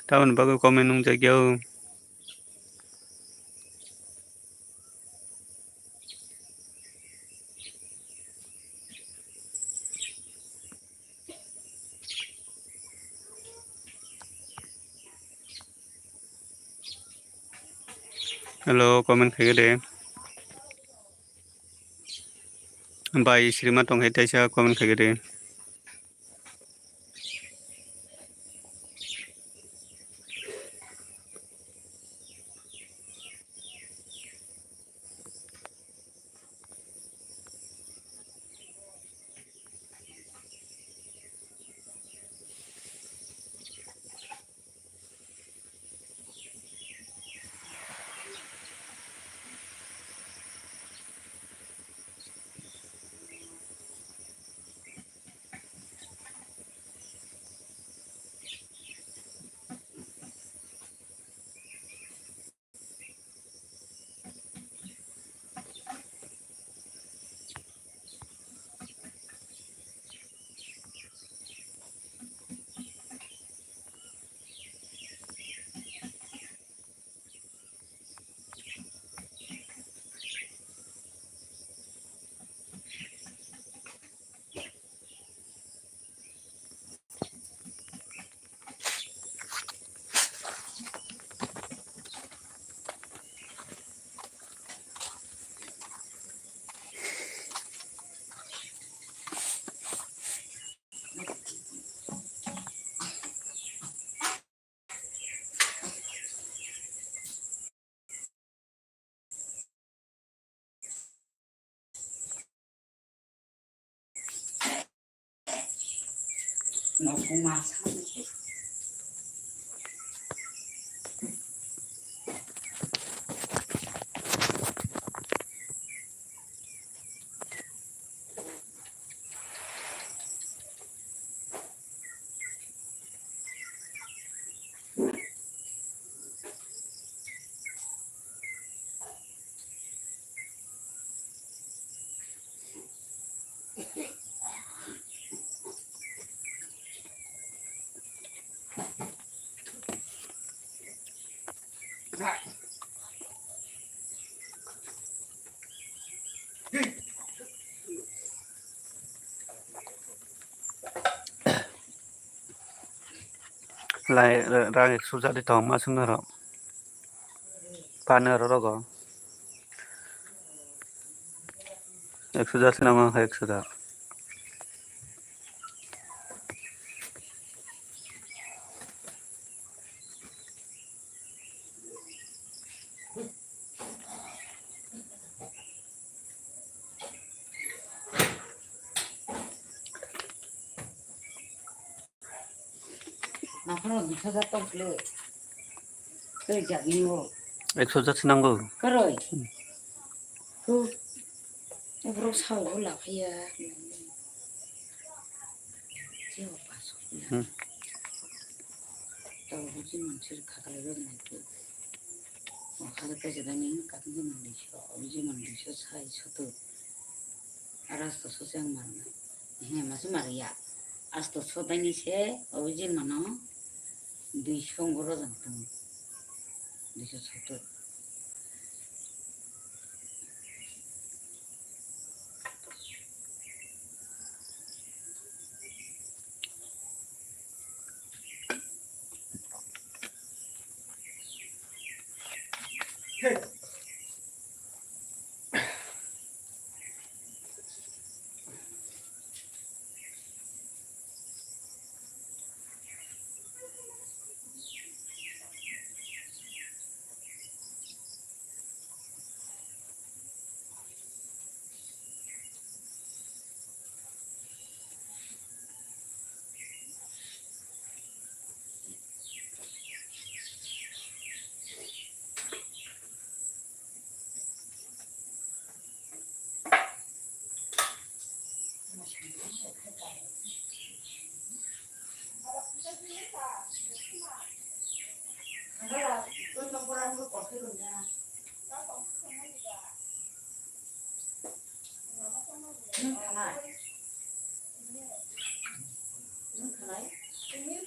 Taman bago comment nung jagyao. Hello comment khai de. Bai Srima tong hai taisa comment khai de. Nó cũng mà sao Lai rang eksuja di tong masung naro. Paner rogo. Eksuja sinama hai eksuja. nó không được cho tốtเลยtôi chẳng nhiều Eksuja sinanggo. cái rồi cứ nó bro sao nó là phải chưa bà số tao cũng chỉ mình chỉ khá là lớn này thôi mà khá là cái gì đó mình cả cái mình đi cho cái mình đi cho sai cho tôi 알았어 소장 만나 해 무슨 말이야 아스도 소다니세 어질 만나 네 형으로 잡던 네 소도 Itu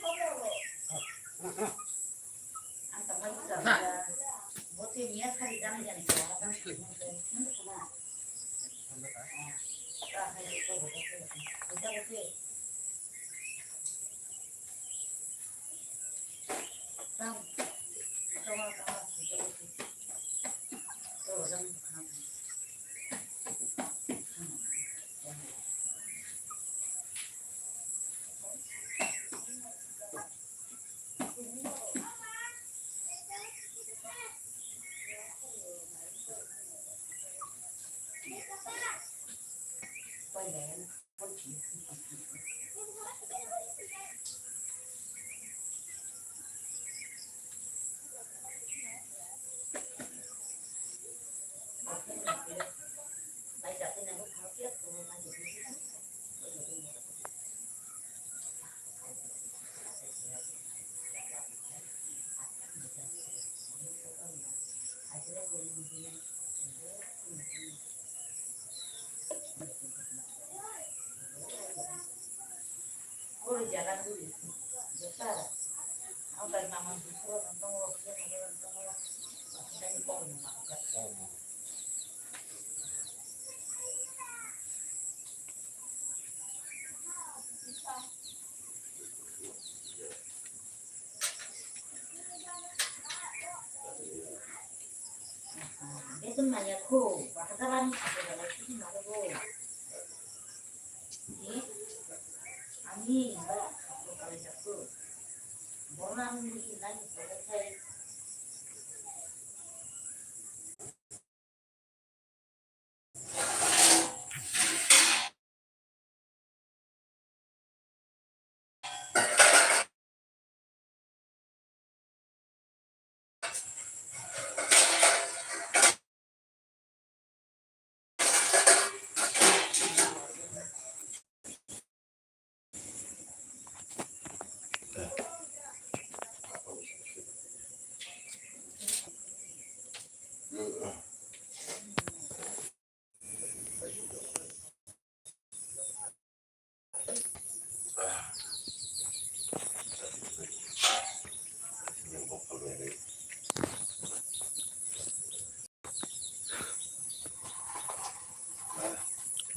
banyak bahkan ini ami kalau jago bola mungkin lagi selesai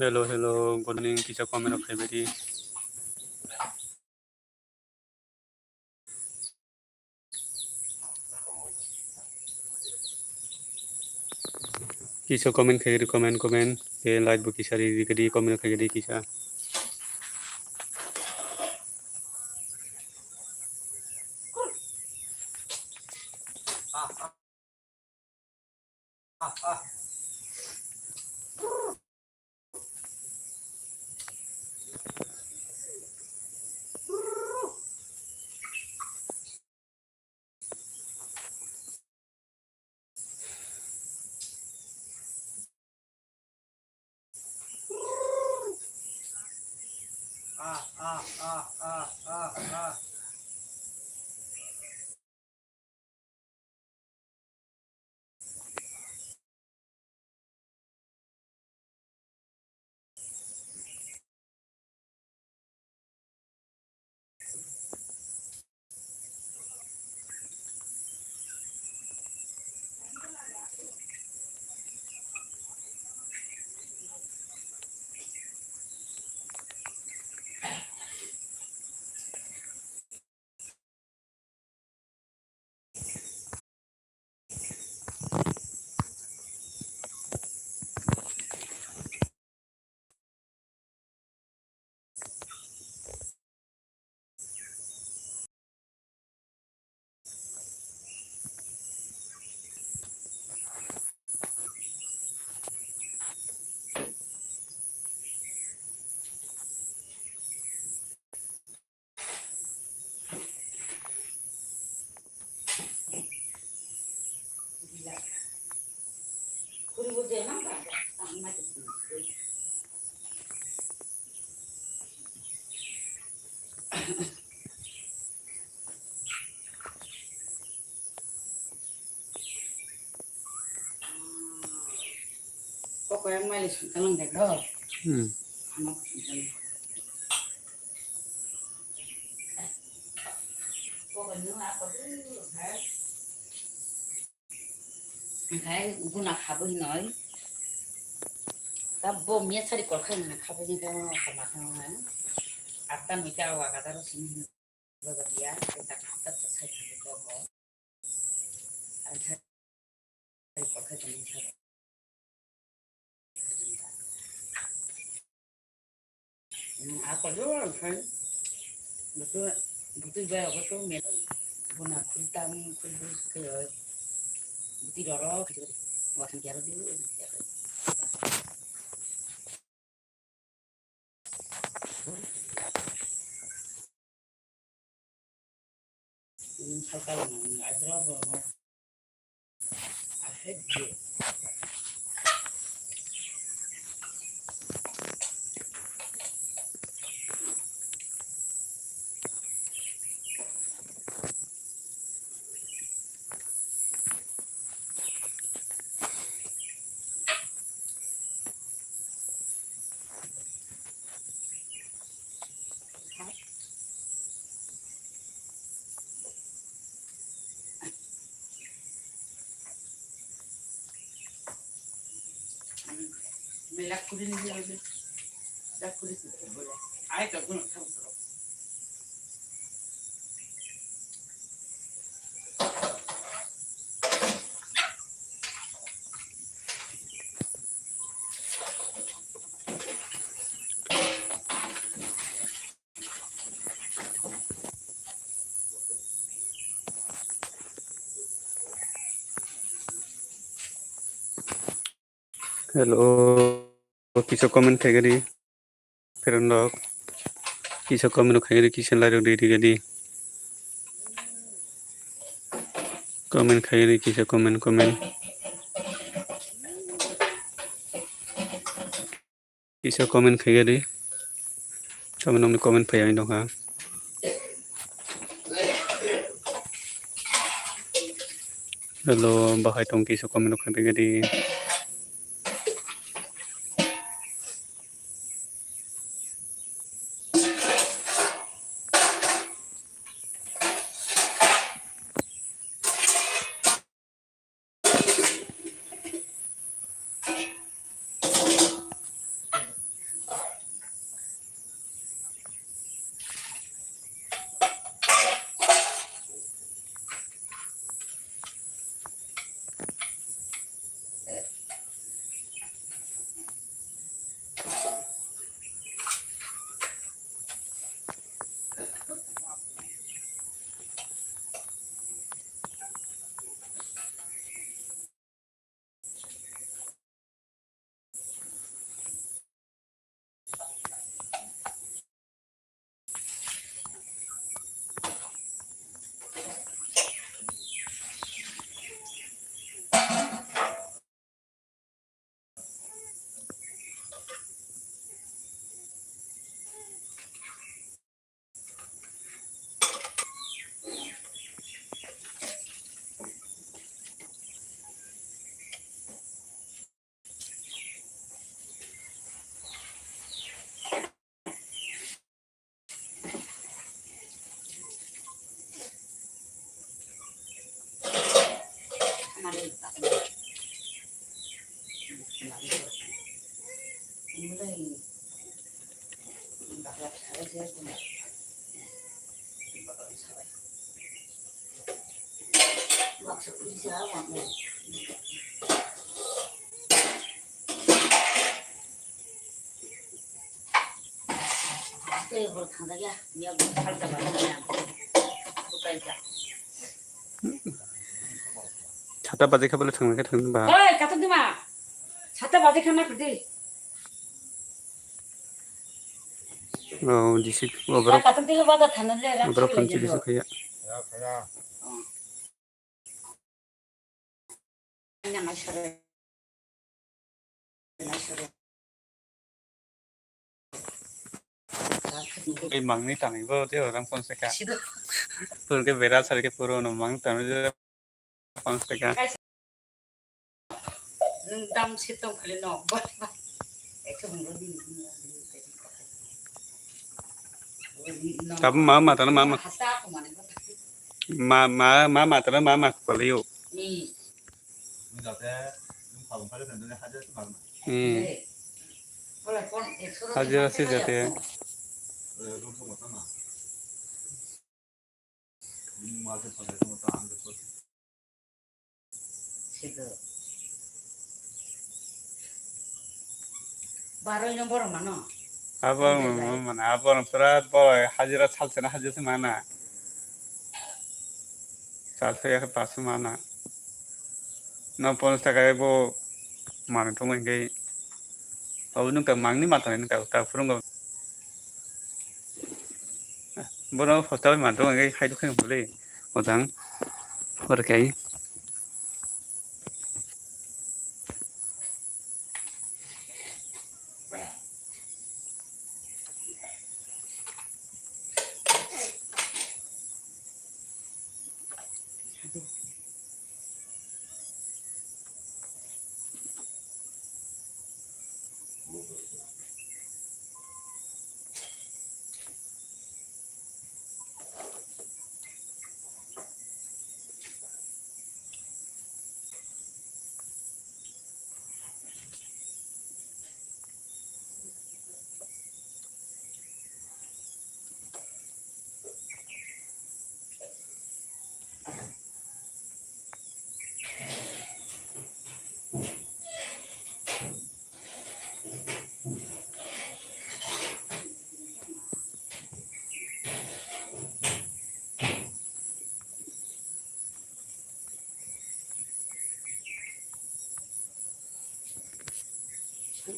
Hello, hello, good morning. Kisah comment of everybody. Kisah comment kagiri comment ke like bu kisah di kadi comment kagiri kisah. pokoknya malis kaleng dek dol anak Cái cô nào khá bơi nói ta bom miết sao đi có khơi mà khá bơi như cái mà không hả आता मी काय वागादार सिंह बघत या एकदा खातात तसा खातो तो आणि पखत नाही apa doang kan betul betul betul met guna kulitan kulis ke betul dorong gitu wasan kiaro dulu sekali ada berapa ahead dia melakukan dia lakukan itu boleh ayat aku nak tahu Hello, kiso comment khai gari ferondok kiso comment khai gari kisan laro di gadi comment khai gari kiso comment kiso comment khai gari kamu nomni comment phai ai dong ha hello bahai tong kiso comment khai gari छाता बाजे खाबले थांनायखाय थांदों बा ओइ cotton दिमा छाता बाजे खाना करदे औ दिसि ओबरा काटन दिमा बाजा थाना ले रा ओबरा फंची दिसि खया nya masare cái măng này tặng vô thế ở trong phong seka pur cái vera sar cái puro nó măng tặng ra phong seka dam sitong khale no bot ba ekso hungro din kamu mama tanah mama hasta ko mane 마마마마들은 마마 걸려요. 이 근데 밥 팔을 던데 하지 말마. 네. 원래 본 엑소로 하지라 시제대. 룸프 못 하나. 맛에 받아서 못안 됐어. 지금 바로 이런 거로 많아. 아버는 berat boy 하지라 살세나 하지스 mana. 살세야 pasu mana. No ponos takai bo mana to ngai. Au nung ka mangni mata nung ka ta furung go. Bono hotel man to ngai hai to kheng bole. Odang. Or kai.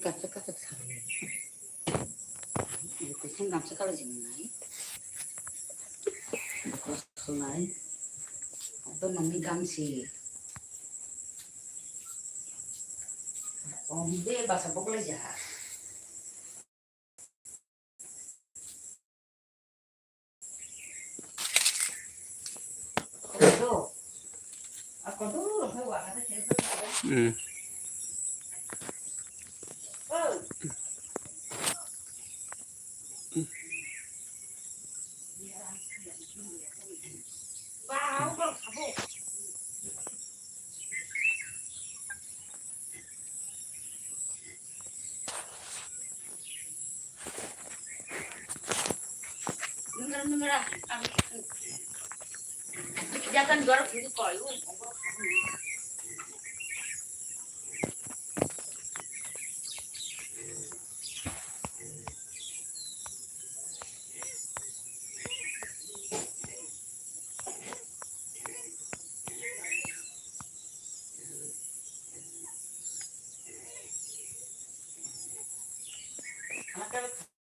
깜짝깜짝 사네. 이렇게 생각 색깔해지는 나이. 그것도 나이. 어떤 놈이 감시. 언제 봐서 먹으려자. 그래도 아까도 하고 와서 계속 와우, 그럼 가보. 능가라. 약간 너를 부릴 거 이거 먹으러 가보네. 아까